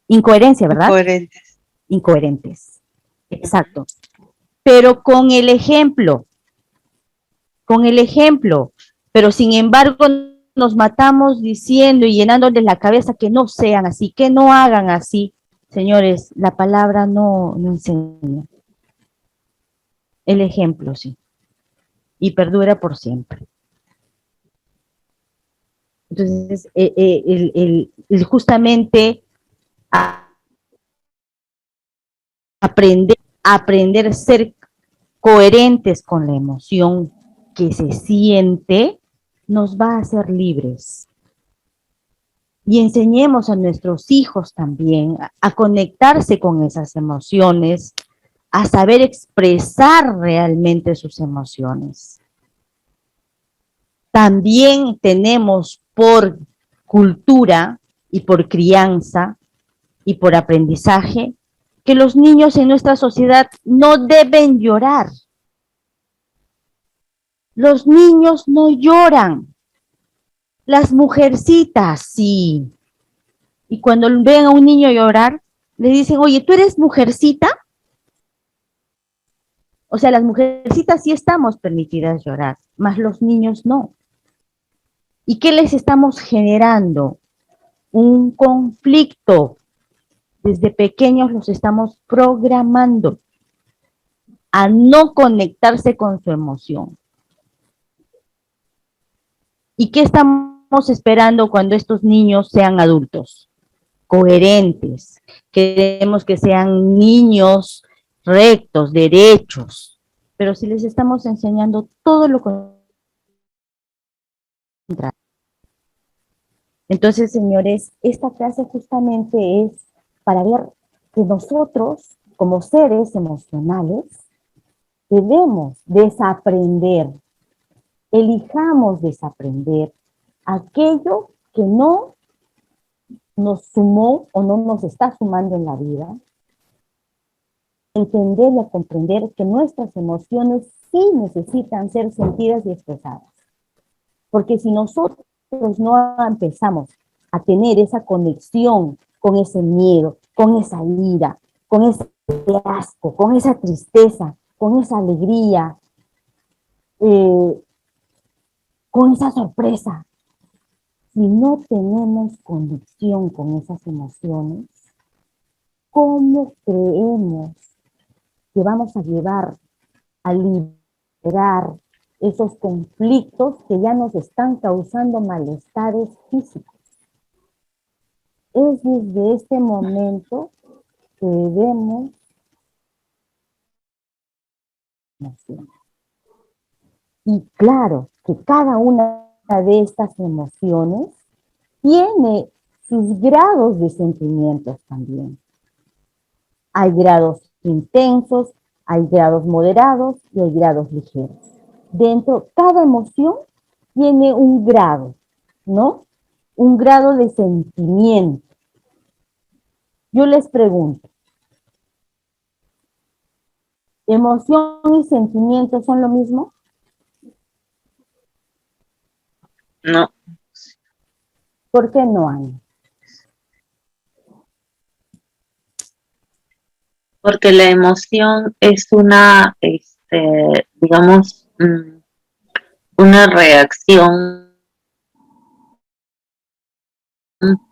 S1: Incoherencia, ¿verdad?
S5: Coherentes.
S1: Incoherentes. Exacto. Pero con el ejemplo, pero sin embargo nos matamos diciendo y llenándoles la cabeza que no sean así, que no hagan así. Señores, la palabra no enseña. El ejemplo sí. Y perdura por siempre. Entonces, justamente aprender a ser coherentes con la emoción que se siente, nos va a hacer libres. Y enseñemos a nuestros hijos también a conectarse con esas emociones, a saber expresar realmente sus emociones. También tenemos por cultura y por crianza y por aprendizaje que los niños en nuestra sociedad no deben llorar. Los niños no lloran. Las mujercitas sí. Y cuando ven a un niño llorar, le dicen, oye, ¿tú eres mujercita? O sea, las mujercitas sí estamos permitidas llorar, mas los niños no. ¿Y qué les estamos generando? Un conflicto. Desde pequeños los estamos programando a no conectarse con su emoción. ¿Y qué estamos esperando cuando estos niños sean adultos? Coherentes. Queremos que sean niños rectos, derechos. Pero si les estamos enseñando todo lo contrario. Entonces, señores, esta clase justamente es para ver que nosotros, como seres emocionales, debemos desaprender, elijamos desaprender aquello que no nos sumó o no nos está sumando en la vida, entender y a comprender que nuestras emociones sí necesitan ser sentidas y expresadas. Porque si nosotros no empezamos a tener esa conexión con ese miedo, con esa ira, con ese asco, con esa tristeza, con esa alegría, con esa sorpresa, si no tenemos conexión con esas emociones, ¿cómo creemos que vamos a llevar a liberar esos conflictos que ya nos están causando malestares físicos? Es desde este momento que debemos emociones. Y claro que cada una de estas emociones tiene sus grados de sentimientos también. Hay grados intensos, hay grados moderados y hay grados ligeros. Dentro, cada emoción tiene un grado, ¿no? Un grado de sentimiento. Yo les pregunto, ¿emoción y sentimiento son lo mismo?
S3: No,
S1: ¿Por qué no hay?
S3: porque la emoción es una, digamos, una reacción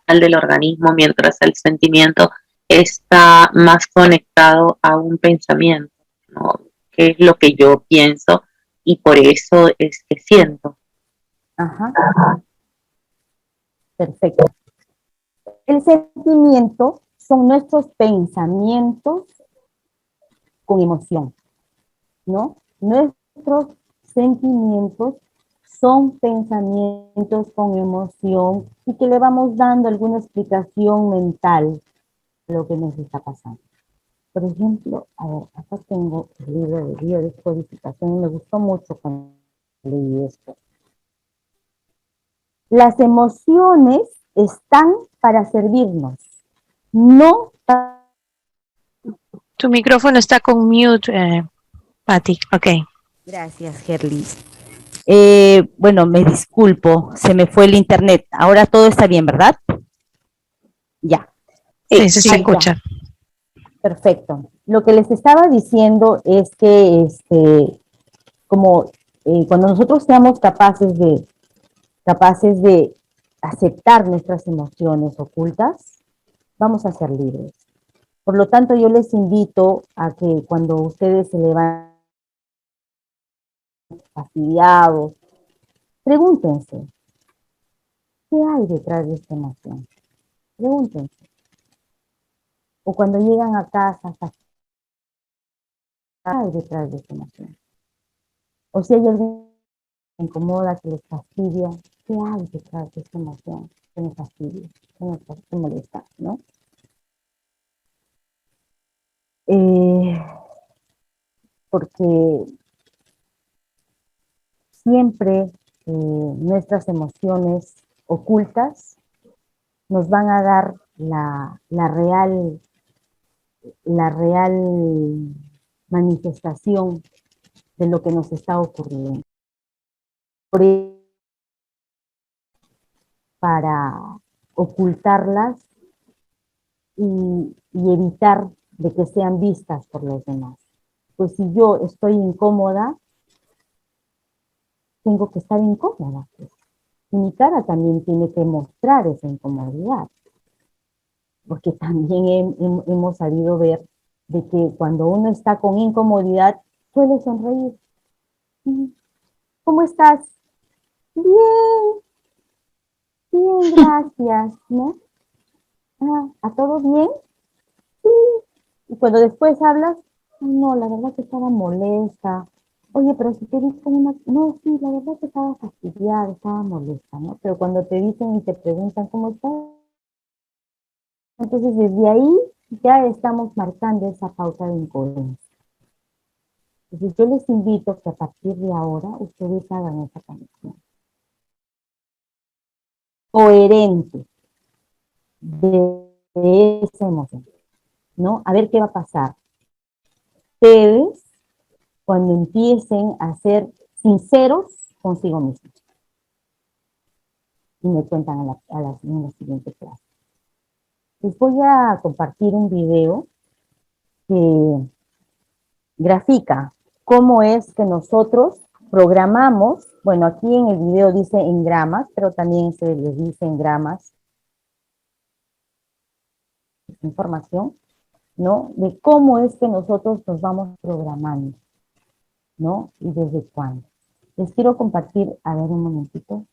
S3: al del organismo, mientras el sentimiento está más conectado a un pensamiento, ¿no? Que es lo que yo pienso y por eso es que siento.
S1: Ajá. Perfecto. El sentimiento son nuestros pensamientos con emoción, ¿no? Nuestros sentimientos son pensamientos con emoción y que le vamos dando alguna explicación mental de lo que nos está pasando. Por ejemplo, a ver, acá tengo el libro de biodescodificación y me gustó mucho cuando leí esto. Las emociones están para servirnos, no para...
S6: Tu micrófono está con mute, Patti. Ok.
S1: Gracias, Gerlis. Bueno, me disculpo, se me fue el internet. Ahora todo está bien, ¿verdad? Ya.
S6: Sí, sí se
S1: Ya.
S6: escucha.
S1: Perfecto. Lo que les estaba diciendo es que, como cuando nosotros seamos capaces de aceptar nuestras emociones ocultas, vamos a ser libres. Por lo tanto, yo les invito a que cuando ustedes se levanten fastidiados, pregúntense, ¿qué hay detrás de esta emoción? Pregúntense. O cuando llegan a casa, ¿qué hay detrás de esta emoción? O si hay algo que les incomoda, que les fastidia, ¿qué hay detrás de esta emoción que me fastidia, que molesta, ¿no? Porque siempre nuestras emociones ocultas nos van a dar la real manifestación de lo que nos está ocurriendo. Por eso, para ocultarlas y evitar de que sean vistas por los demás. Pues si yo estoy incómoda, tengo que estar incómoda. Pues. Y mi cara también tiene que mostrar esa incomodidad. Porque también hemos sabido ver de que cuando uno está con incomodidad, suele sonreír. ¿Cómo estás? Bien, bien, gracias, ¿no? Ah, ¿a todo bien? Sí. Y cuando después hablas, no, la verdad que estaba molesta. Oye, pero si te dicen una... No, sí, la verdad que estaba fastidiada, estaba molesta, ¿no? Pero cuando te dicen y te preguntan cómo estás, entonces desde ahí ya estamos marcando esa pauta de incoherencia. Entonces yo les invito que a partir de ahora ustedes hagan esa conexión. Coherente de esa emoción, ¿no? A ver qué va a pasar. Ustedes, cuando empiecen a ser sinceros consigo mismos. Y me cuentan en la siguiente clase. Les voy a compartir un video que grafica cómo es que nosotros programamos, bueno, aquí en el video dice en gramas, pero también se les dice en gramas, información, ¿no? De cómo es que nosotros nos vamos programando, ¿no? Y desde cuándo. Les quiero compartir, a ver un momentito.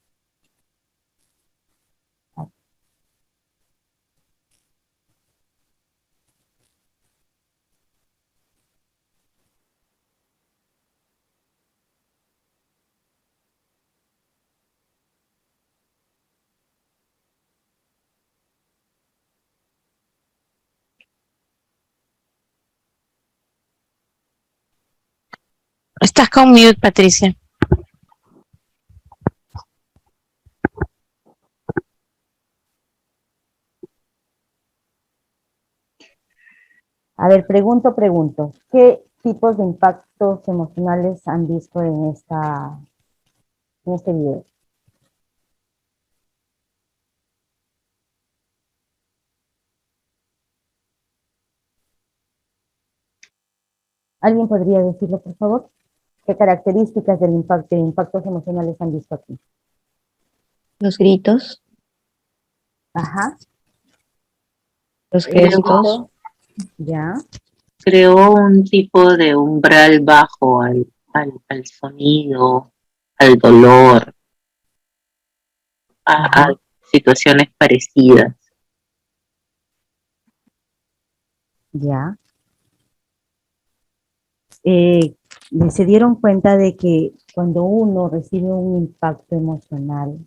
S6: Estás con mute, Patricia.
S1: A ver, pregunto. ¿Qué tipos de impactos emocionales han visto en este video? ¿Alguien podría decirlo, por favor? ¿Qué características de impactos emocionales han visto aquí?
S4: Los gritos,
S1: Ajá.
S4: los
S3: Creo,
S4: gestos,
S1: Ya.
S3: creo un tipo de umbral bajo al sonido, al dolor, a situaciones parecidas.
S1: Ya. Se dieron cuenta de que cuando uno recibe un impacto emocional,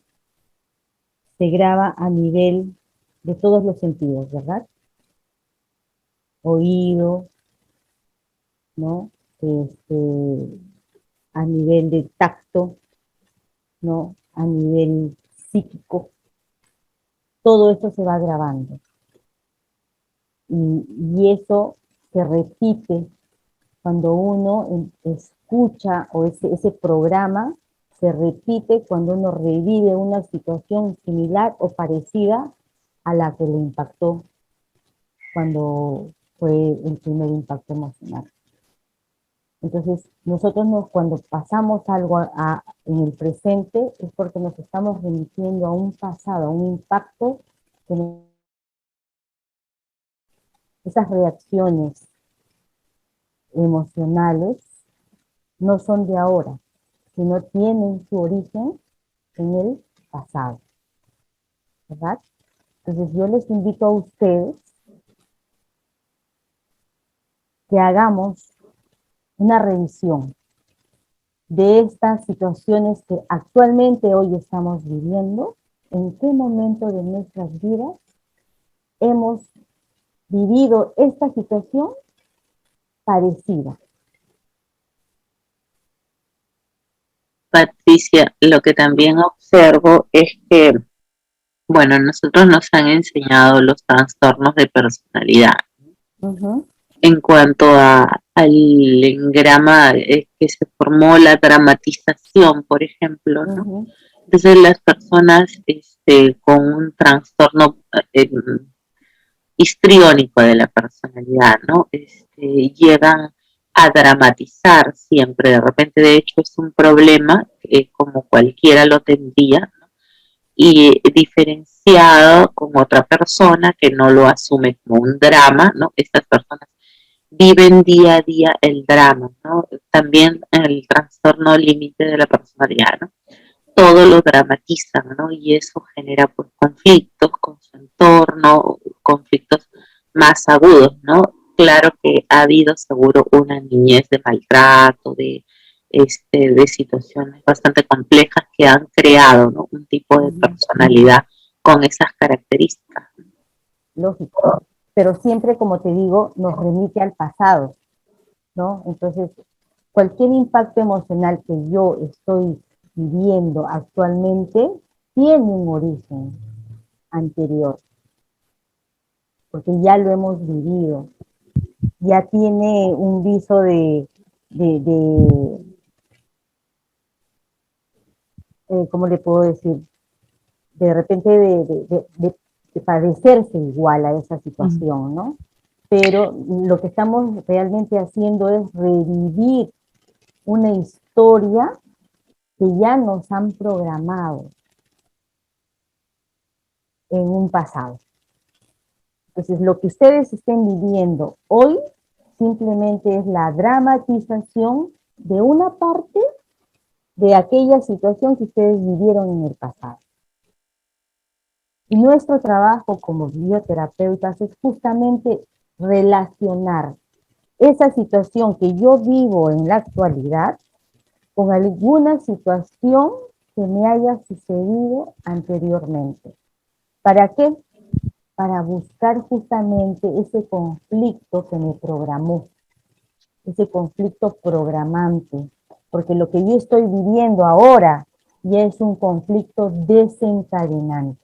S1: se graba a nivel de todos los sentidos, ¿verdad? Oído, ¿no? A nivel de tacto, ¿no? A nivel psíquico, todo esto se va grabando. Y eso se repite cuando uno escucha o ese programa se repite cuando uno revive una situación similar o parecida a la que le impactó cuando fue el primer impacto emocional. Entonces, nosotros cuando pasamos algo en el presente es porque nos estamos remitiendo a un pasado, a un impacto que esas reacciones emocionales no son de ahora, sino tienen su origen en el pasado, ¿verdad? Entonces yo les invito a ustedes que hagamos una revisión de estas situaciones que actualmente hoy estamos viviendo, en qué momento de nuestras vidas hemos vivido esta situación parecida.
S3: Patricia, lo que también observo es que, bueno, nosotros nos han enseñado los trastornos de personalidad. En cuanto al engrama que se formó, la dramatización, por ejemplo, ¿no? Entonces las personas con un trastorno histriónico de la personalidad, ¿no? Llegan a dramatizar siempre, de repente de hecho es un problema como cualquiera lo tendría, ¿no? Y diferenciado con otra persona que no lo asume como un drama, ¿no? Estas personas viven día a día el drama, ¿no? También el trastorno límite de la personalidad, ¿no? Todo lo dramatizan, ¿no? Y eso genera pues conflictos con su entorno, conflictos más agudos, ¿no? Claro que ha habido seguro una niñez de maltrato, de situaciones bastante complejas que han creado, ¿no? Un tipo de personalidad con esas características.
S1: Lógico, pero siempre, como te digo, nos remite al pasado, ¿no? Entonces, cualquier impacto emocional que yo estoy viviendo actualmente tiene un origen anterior, porque ya lo hemos vivido, ya tiene un viso de ¿cómo le puedo decir? De repente de padecerse igual a esa situación, ¿no? Pero lo que estamos realmente haciendo es revivir una historia que ya nos han programado en un pasado. Entonces, lo que ustedes estén viviendo hoy simplemente es la dramatización de una parte de aquella situación que ustedes vivieron en el pasado. Y nuestro trabajo como bioterapeutas es justamente relacionar esa situación que yo vivo en la actualidad con alguna situación que me haya sucedido anteriormente. ¿Para qué? Para buscar justamente ese conflicto que me programó, ese conflicto programante, porque lo que yo estoy viviendo ahora ya es un conflicto desencadenante.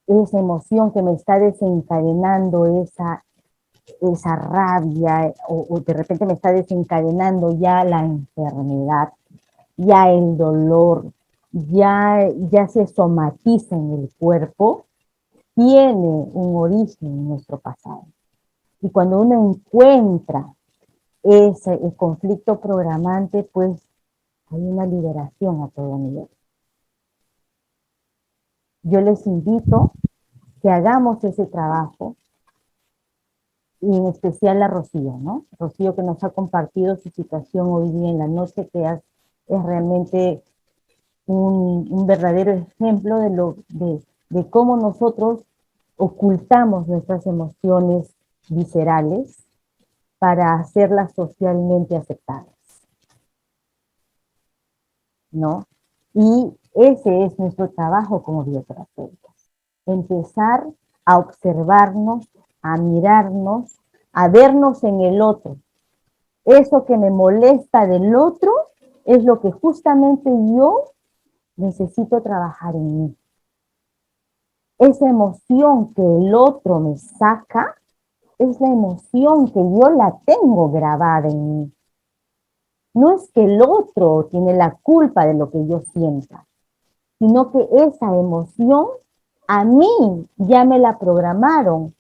S1: Esa emoción que me está desencadenando esa rabia, o de repente me está desencadenando ya la enfermedad, ya el dolor, ya se somatiza en el cuerpo, tiene un origen en nuestro pasado. Y cuando uno encuentra el conflicto programante, pues hay una liberación a todo nivel. Yo les invito que hagamos ese trabajo, y en especial a Rocío, ¿no? Rocío, que nos ha compartido su situación hoy día en la noche, que es realmente un verdadero ejemplo de cómo nosotros ocultamos nuestras emociones viscerales para hacerlas socialmente aceptadas, ¿no? Y ese es nuestro trabajo como bioterapeutas. Empezar a observarnos, a mirarnos, a vernos en el otro. Eso que me molesta del otro es lo que justamente yo necesito trabajar en mí. Esa emoción que el otro me saca es la emoción que yo la tengo grabada en mí. no es que el otro tiene la culpa de lo que yo sienta, sino que esa emoción a mí ya me la programaron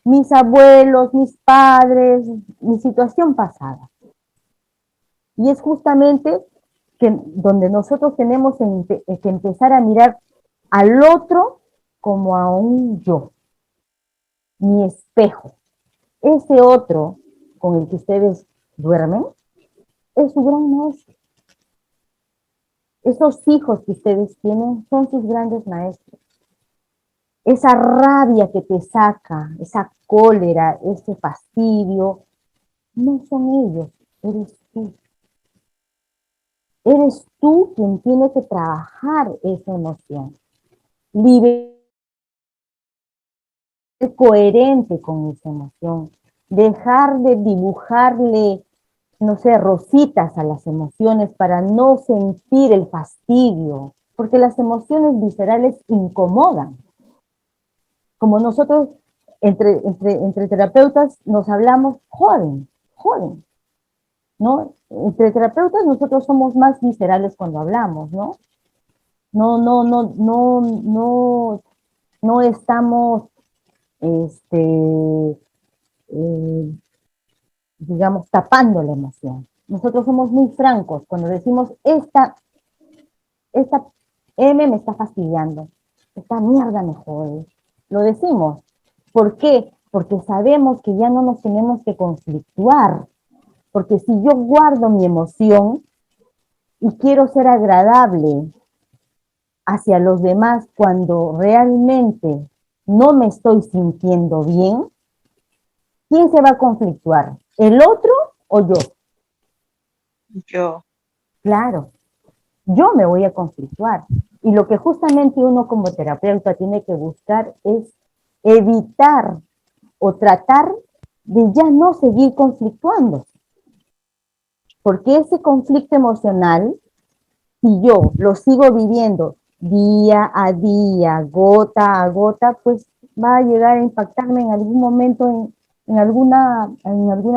S1: mis abuelos, mis padres, mi situación pasada. Y es justamente donde nosotros tenemos que empezar a mirar al otro como a un yo, mi espejo. Ese otro con el que ustedes duermen es su gran maestro. Esos hijos que ustedes tienen son sus grandes maestros. Esa rabia que te saca, esa cólera, ese fastidio, no son ellos, eres tú. Eres tú quien tiene que trabajar esa emoción. Ser coherente con esa emoción. Dejar de dibujarle, no sé, rositas a las emociones para no sentir el fastidio, porque las emociones viscerales incomodan. Como nosotros, entre terapeutas, nos hablamos, joden, ¿no? Entre terapeutas nosotros somos más viscerales cuando hablamos, ¿no? No estamos, digamos, tapando la emoción. Nosotros somos muy francos cuando decimos, esta M me está fastidiando, esta mierda me jode. Lo decimos. ¿Por qué? Porque sabemos que ya no nos tenemos que conflictuar. Porque si yo guardo mi emoción y quiero ser agradable hacia los demás cuando realmente no me estoy sintiendo bien, ¿quién se va a conflictuar? ¿El otro o yo?
S5: Yo.
S1: Claro, yo me voy a conflictuar. Y lo que justamente uno como terapeuta tiene que buscar es evitar o tratar de ya no seguir conflictuando. Porque ese conflicto emocional, si yo lo sigo viviendo día a día, gota a gota, pues va a llegar a impactarme en algún momento en alguna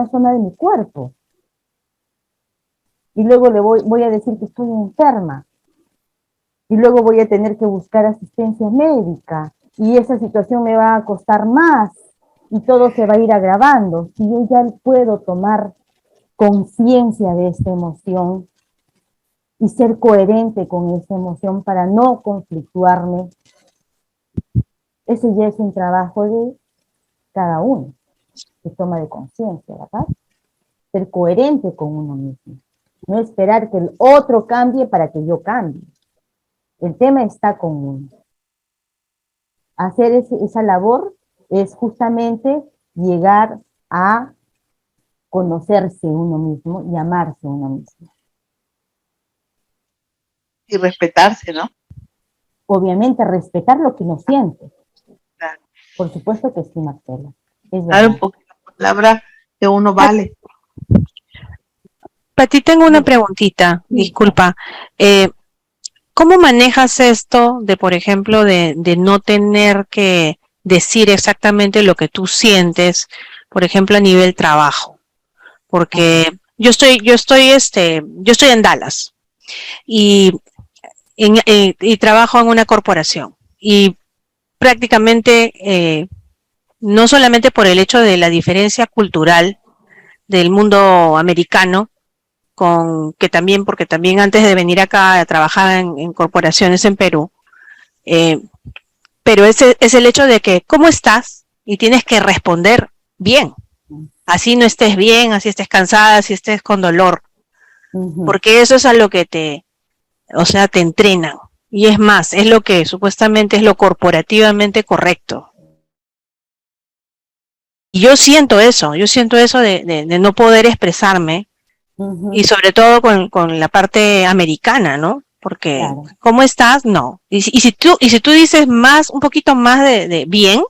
S1: zona de mi cuerpo. Y luego voy a decir que estoy enferma. Y luego voy a tener que buscar asistencia médica. Y esa situación me va a costar más. Y todo se va a ir agravando. Si yo ya puedo tomar conciencia de esta emoción y ser coherente con esa emoción para no conflictuarme, ese ya es un trabajo de cada uno, que toma de conciencia, ¿verdad? Ser coherente con uno mismo. No esperar que el otro cambie para que yo cambie. El tema está con uno. Hacer esa labor es justamente llegar a conocerse uno mismo y amarse uno mismo.
S5: Y respetarse, ¿no?
S1: Obviamente respetar lo que uno siente.
S5: Claro.
S1: Por supuesto que sí, Marcela. Es
S5: Dar un
S1: verdad.
S5: poco la palabra que uno vale.
S6: Pati, tengo una preguntita, disculpa. ¿Cómo manejas esto de, por ejemplo, de no tener que decir exactamente lo que tú sientes, por ejemplo, a nivel trabajo? Porque yo estoy en Dallas y trabajo en una corporación y prácticamente no solamente por el hecho de la diferencia cultural del mundo americano, porque también antes de venir acá trabajaba en corporaciones en Perú, pero ese es el hecho de que, ¿cómo estás? Y tienes que responder bien. Así no estés bien, así estés cansada, así estés con dolor. Porque eso es a lo que te entrenan. Y es más, es lo que supuestamente es lo corporativamente correcto. Y yo siento eso de no poder expresarme, y sobre todo con la parte americana, ¿no? Porque,
S1: Claro.
S6: ¿cómo estás? No. Y si tú dices un poquito más de bien,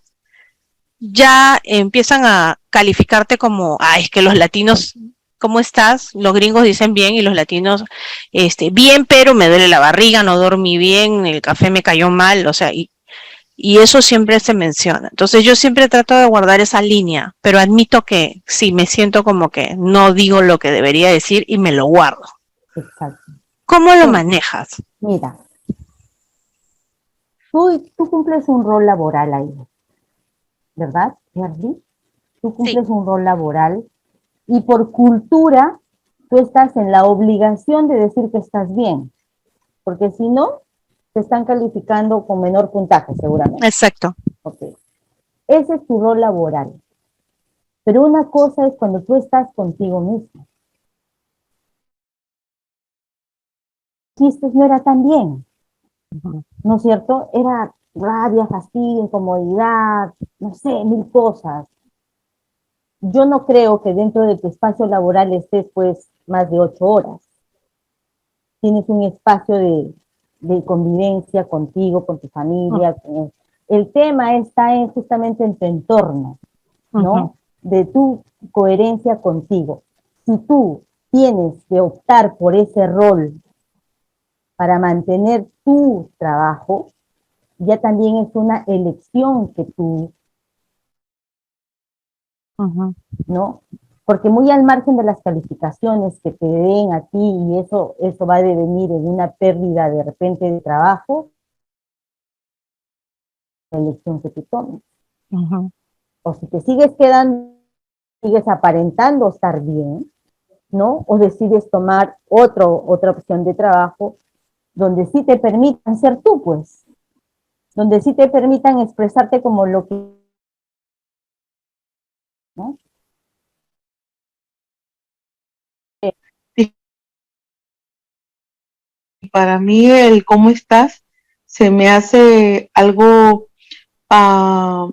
S6: ya empiezan a calificarte como, es que los latinos, ¿cómo estás? Los gringos dicen bien y los latinos, bien, pero me duele la barriga, no dormí bien, el café me cayó mal, o sea, y Y eso siempre se menciona. Entonces yo siempre trato de guardar esa línea, pero admito que sí, me siento como que no digo lo que debería decir y me lo guardo.
S1: Exacto.
S6: ¿Cómo lo manejas?
S1: Mira, tú cumples un rol laboral ahí, ¿verdad, Charlie? Tú cumples un rol laboral y por cultura tú estás en la obligación de decir que estás bien, porque si no, te están calificando con menor puntaje seguramente.
S6: Exacto.
S1: Okay. Ese es tu rol laboral. Pero una cosa es cuando tú estás contigo mismo. Chistes no era tan bien, ¿no es cierto? Era rabia, fastidio, incomodidad, no sé, mil cosas. Yo no creo que dentro de tu espacio laboral estés pues más de 8 horas. Tienes un espacio de convivencia contigo, con tu familia. El tema está justamente en tu entorno, ¿no? De tu coherencia contigo. Si tú tienes que optar por ese rol para mantener tu trabajo, ya también es una elección que tú, ¿no? Porque muy al margen de las calificaciones que te den a ti, y eso va a devenir en una pérdida de repente de trabajo, la elección que tú tomes. O si te sigues quedando, sigues aparentando estar bien, ¿no? O decides tomar otra opción de trabajo donde sí te permitan ser tú, pues. Donde sí te permitan expresarte como lo que, ¿no?
S5: Para mí el cómo estás se me hace algo, bueno,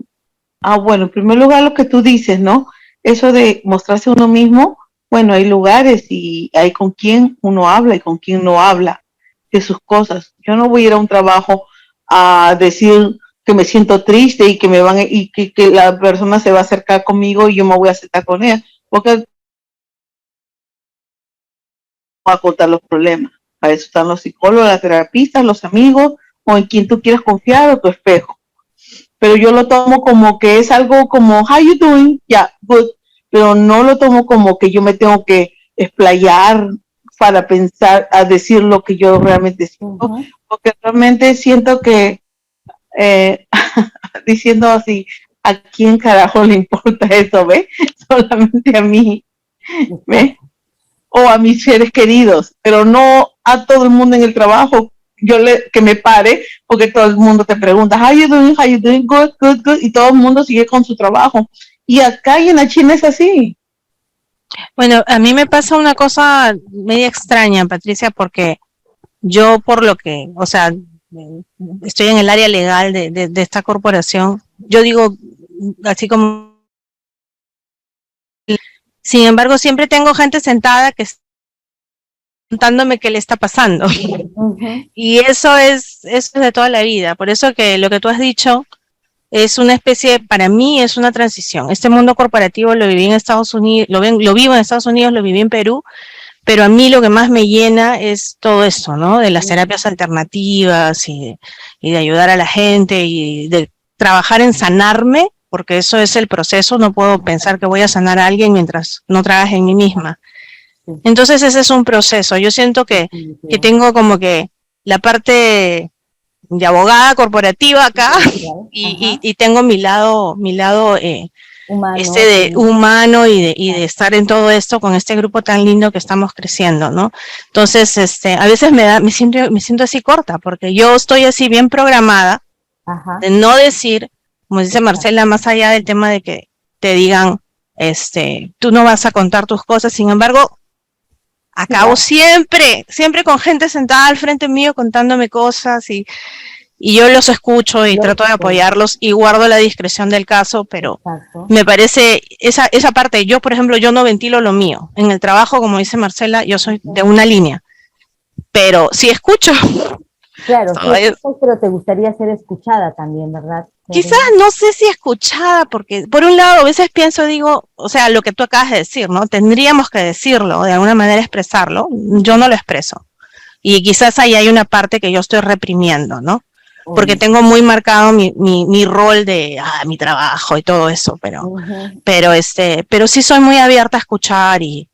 S5: en primer lugar lo que tú dices, ¿no? Eso de mostrarse uno mismo, bueno, hay lugares y hay con quien uno habla y con quien no habla de sus cosas. Yo no voy a ir a un trabajo a decir que me siento triste y que me van y que la persona se va a acercar conmigo y yo me voy a acercar con ella, porque va a contar los problemas. Para eso están los psicólogos, las terapistas, los amigos, o en quien tú quieras confiar, o tu espejo. Pero yo lo tomo como que es algo como, how you doing? Yeah, good. Pero no lo tomo como que yo me tengo que explayar para pensar, a decir lo que yo realmente siento, porque realmente siento que, diciendo así, ¿a quién carajo le importa eso, ve? Solamente a mí, ¿ve? O a mis seres queridos, pero no a todo el mundo en el trabajo. Que me pare, porque todo el mundo te pregunta, how you doing, good, good, good, y todo el mundo sigue con su trabajo. Y acá y en la China es así.
S6: Bueno, a mí me pasa una cosa media extraña, Patricia, porque yo por lo que, o sea, estoy en el área legal de esta corporación, yo digo, así como, sin embargo, siempre tengo gente sentada que está contándome qué le está pasando. Y eso es de toda la vida. Por eso que lo que tú has dicho es una especie, para mí es una transición. Este mundo corporativo lo viví en Estados Unidos, lo vivo en Estados Unidos, lo viví en Perú, pero a mí lo que más me llena es todo esto, ¿no? De las terapias alternativas y de ayudar a la gente y de trabajar en sanarme, porque eso es el proceso. No puedo pensar que voy a sanar a alguien mientras no trabaje en mí misma. Entonces ese es un proceso. Yo siento que tengo como que la parte de abogada corporativa acá y tengo mi lado humano, de humano y de estar en todo esto con este grupo tan lindo que estamos creciendo, ¿no? Entonces, a veces me siento así corta, porque yo estoy así bien programada de no decir, como dice Marcela, más allá del tema de que te digan, tú no vas a contar tus cosas, sin embargo, acabo siempre con gente sentada al frente mío contándome cosas y yo los escucho y trato de apoyarlos y guardo la discreción del caso, pero me parece esa parte, yo por ejemplo, yo no ventilo lo mío. En el trabajo, como dice Marcela, yo soy de una línea, pero sí escucho.
S1: Claro, sí, pero te gustaría ser escuchada también, ¿verdad?
S6: Quizás no sé si escuchada, porque por un lado a veces pienso, digo, o sea, lo que tú acabas de decir, ¿no? Tendríamos que decirlo, de alguna manera expresarlo, yo no lo expreso. Y quizás ahí hay una parte que yo estoy reprimiendo, ¿no? porque tengo muy marcado mi rol de mi trabajo y todo eso, pero sí soy muy abierta a escuchar y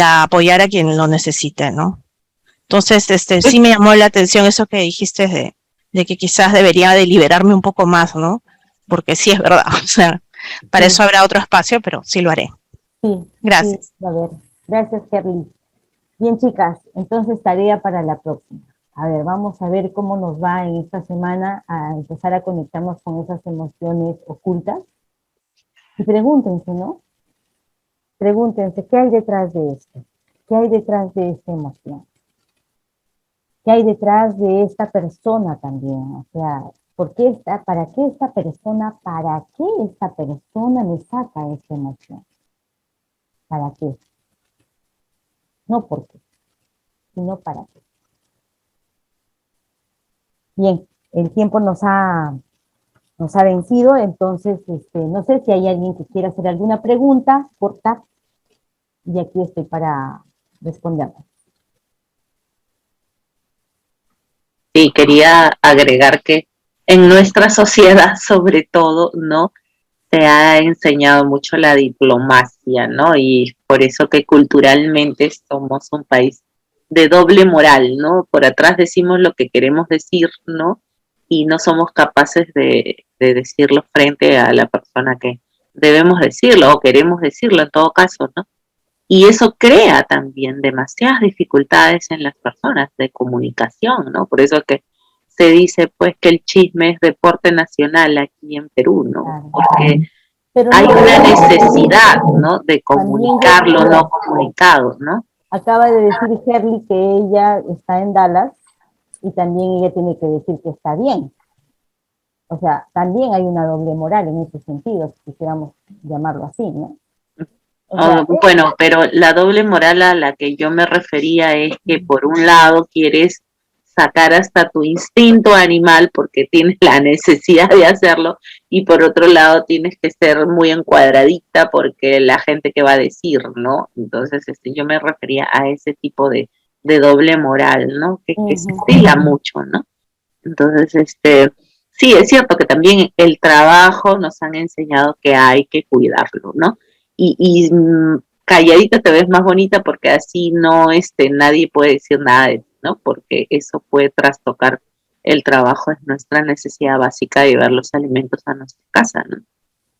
S6: a apoyar a quien lo necesite, ¿no? Entonces, sí me llamó la atención eso que dijiste de que quizás debería de liberarme un poco más, ¿no? Porque sí es verdad, o sea, para eso habrá otro espacio, pero sí lo haré.
S1: Sí.
S6: Gracias.
S1: Sí, a ver, gracias, Kerly. Bien, chicas, entonces tarea para la próxima. A ver, vamos a ver cómo nos va en esta semana a empezar a conectarnos con esas emociones ocultas. Y pregúntense, ¿no? Pregúntense, ¿qué hay detrás de esto? ¿Qué hay detrás de esta emoción? ¿Qué hay detrás de esta persona también? O sea, ¿para qué esta persona me saca esta emoción? ¿Para qué? No por qué, sino para qué. Bien, el tiempo nos ha vencido, entonces no sé si hay alguien que quiera hacer alguna pregunta corta, y aquí estoy para responderla.
S3: Sí, quería agregar que en nuestra sociedad, sobre todo, ¿no? Se ha enseñado mucho la diplomacia, ¿no? Y por eso que culturalmente somos un país de doble moral, ¿no? Por atrás decimos lo que queremos decir, ¿no? Y no somos capaces de decirlo frente a la persona que debemos decirlo o queremos decirlo en todo caso, ¿no? Y eso crea también demasiadas dificultades en las personas de comunicación, ¿no? Por eso que se dice pues que el chisme es deporte nacional aquí en Perú, ¿no? Porque hay una necesidad, ¿no? De comunicar lo no comunicado, ¿no?
S1: Acaba de decir Kerly que ella está en Dallas y también ella tiene que decir que está bien. O sea, también hay una doble moral en ese sentido, si quisiéramos llamarlo así, ¿no?
S3: Bueno, pero la doble moral a la que yo me refería es que por un lado quieres sacar hasta tu instinto animal porque tienes la necesidad de hacerlo y por otro lado tienes que ser muy encuadradita porque la gente que va a decir, ¿no? Entonces yo me refería a ese tipo de doble moral, ¿no? Que se estila mucho, ¿no? Entonces, sí, es cierto que también el trabajo nos han enseñado que hay que cuidarlo, ¿no? Y calladita te ves más bonita porque así no, nadie puede decir nada de ti, ¿no? Porque eso puede trastocar el trabajo, es nuestra necesidad básica de llevar los alimentos a nuestra casa, ¿no?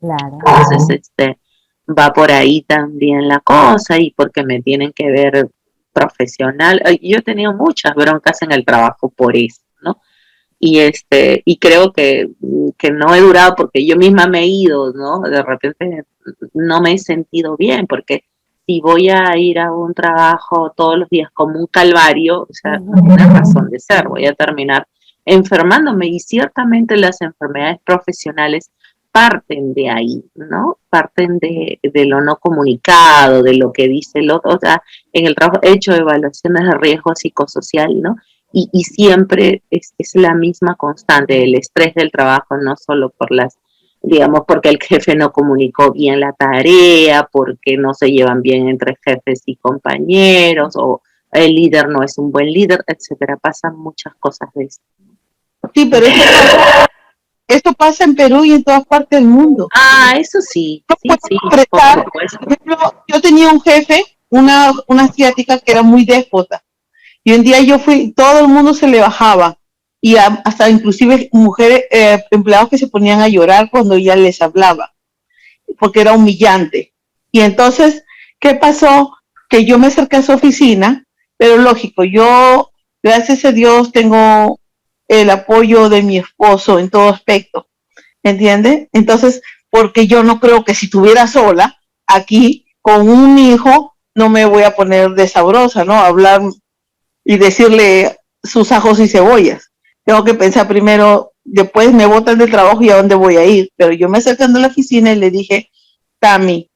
S1: Claro.
S3: Entonces, va por ahí también la cosa y porque me tienen que ver profesional. Yo he tenido muchas broncas en el trabajo por eso, ¿no? Y creo que no he durado porque yo misma me he ido, ¿no? De repente no me he sentido bien porque si voy a ir a un trabajo todos los días como un calvario, o sea, no tiene razón de ser, voy a terminar enfermándome y ciertamente las enfermedades profesionales parten de ahí, ¿no? Parten de lo no comunicado, de lo que dice el otro, o sea, en el trabajo he hecho evaluaciones de riesgo psicosocial, ¿no? Y siempre es la misma constante, el estrés del trabajo, no solo por digamos, porque el jefe no comunicó bien la tarea, porque no se llevan bien entre jefes y compañeros, o el líder no es un buen líder, etcétera. Pasan muchas cosas de eso.
S5: Sí, pero esto pasa en Perú y en todas partes del mundo.
S3: Eso sí. Sí,
S5: por ejemplo, yo tenía un jefe, una asiática que era muy déspota. Y un día todo el mundo se le bajaba y hasta inclusive mujeres, empleados que se ponían a llorar cuando ella les hablaba, porque era humillante. Y entonces, ¿qué pasó? Que yo me acerqué a su oficina, pero lógico, yo, gracias a Dios, tengo el apoyo de mi esposo en todo aspecto, ¿entiendes? Entonces, porque yo no creo que si estuviera sola aquí con un hijo, no me voy a poner de sabrosa, ¿no? Hablar y decirle sus ajos y cebollas. Tengo que pensar primero, después me botan del trabajo y a dónde voy a ir. Pero yo me acercando a la oficina y le dije, Tami,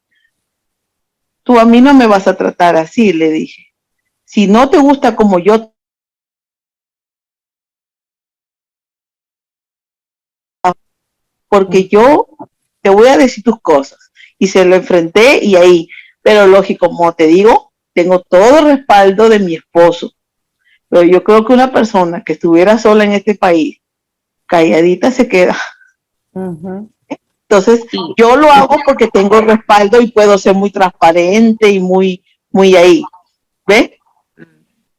S5: tú a mí no me vas a tratar así, le dije. Si no te gusta como yo, porque yo te voy a decir tus cosas. Y se lo enfrenté y ahí. Pero lógico, como te digo, tengo todo el respaldo de mi esposo. Pero yo creo que una persona que estuviera sola en este país calladita se queda.
S1: Ujú.
S5: Entonces, yo lo hago porque tengo respaldo y puedo ser muy transparente y muy ahí, ¿ves?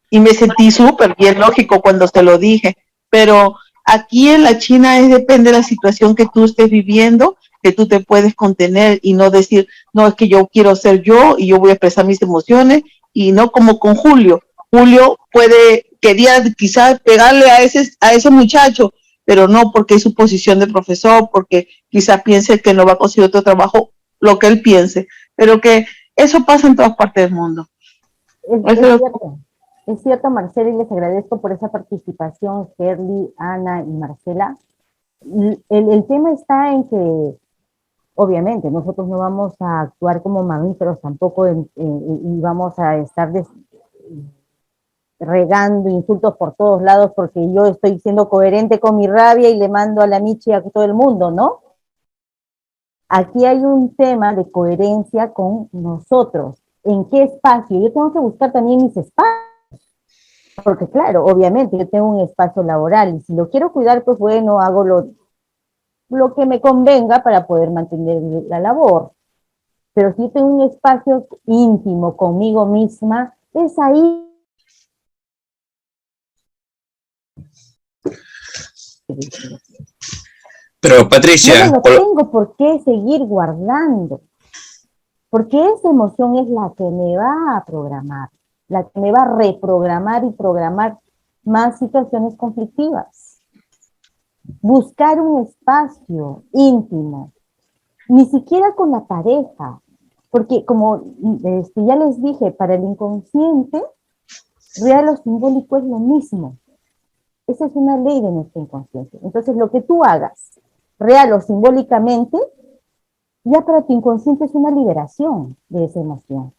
S5: Y me sentí súper bien lógico cuando se lo dije, pero aquí en la China depende de la situación que tú estés viviendo, que tú te puedes contener y no decir, no, es que yo quiero ser yo y yo voy a expresar mis emociones, y no como con Julio. Julio quería quizás pegarle a ese muchacho, pero no porque es su posición de profesor, porque quizás piense que no va a conseguir otro trabajo, lo que él piense, pero que eso pasa en todas partes del mundo.
S1: Es cierto, Marcela, y les agradezco por esa participación, Herly, Ana y Marcela. El tema está en que, obviamente, nosotros no vamos a actuar como mamíferos tampoco y vamos a estar regando insultos por todos lados porque yo estoy siendo coherente con mi rabia y le mando a la Michi a todo el mundo, ¿no? Aquí hay un tema de coherencia con nosotros. ¿En qué espacio? Yo tengo que buscar también mis espacios. Porque claro, obviamente yo tengo un espacio laboral y si lo quiero cuidar, pues bueno, hago lo que me convenga para poder mantener la labor. Pero si yo tengo un espacio íntimo conmigo misma, es ahí.
S2: Pero
S1: No
S2: Patricia,
S1: me lo tengo por qué seguir guardando, porque esa emoción es la que me va a programar, la que me va a reprogramar y programar más situaciones conflictivas. Buscar un espacio íntimo, ni siquiera con la pareja, porque como ya les dije, para el inconsciente, real o simbólico es lo mismo. Esa es una ley de nuestro inconsciente. Entonces, lo que tú hagas, real o simbólicamente, ya para tu inconsciente es una liberación de esa emoción.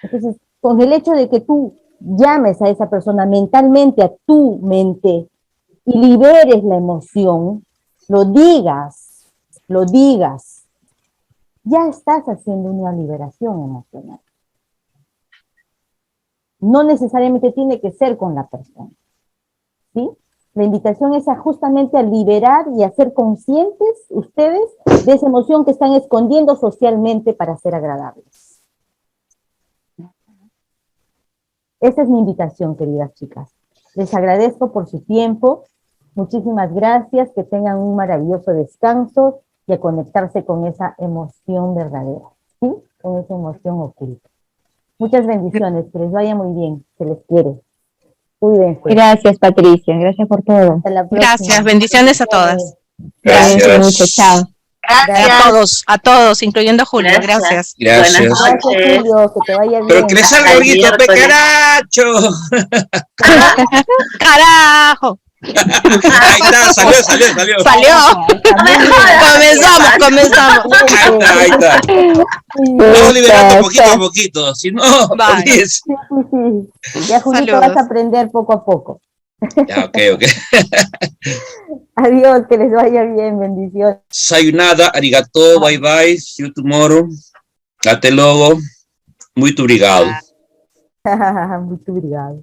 S1: Entonces, con el hecho de que tú llames a esa persona mentalmente a tu mente y liberes la emoción, lo digas, ya estás haciendo una liberación emocional. No necesariamente tiene que ser con la persona, ¿sí? La invitación es justamente a liberar y a ser conscientes ustedes de esa emoción que están escondiendo socialmente para ser agradables. Esa es mi invitación, queridas chicas. Les agradezco por su tiempo. Muchísimas gracias. Que tengan un maravilloso descanso y a conectarse con esa emoción verdadera, ¿sí? Con esa emoción oculta. Muchas bendiciones. Que les vaya muy bien. Se les quiere. Cuídense.
S4: Gracias, Patricia. Gracias por todo.
S1: Hasta la próxima.
S6: Gracias, bendiciones a todas.
S4: Cuídense mucho. Chao.
S6: A todos, incluyendo a Julio. Gracias.
S3: Buenas
S2: Gracias.
S1: Gracias,
S3: noches.
S1: Julio. Que te vaya bien.
S2: Pero que le salga
S3: Hasta el
S2: bonito,
S3: miércoles.
S2: pecaracho.
S6: ¡Carajo!
S2: Ahí está, salió.
S6: ¡Salió!
S3: No me jodas.
S6: Comenzamos.
S2: Ahí está. Vamos liberando poquito a poquito, si no,
S6: Vale.
S2: olvídese.
S1: Sí. Ya, Julito,
S6: Saludos.
S1: vas a aprender poco a poco.
S2: Ya, ok.
S1: Adiós, que les vaya bien. Bendiciones.
S2: Sayonara, arigato, bye bye, see you tomorrow. Até logo, muito obrigado.
S1: Muito obrigado.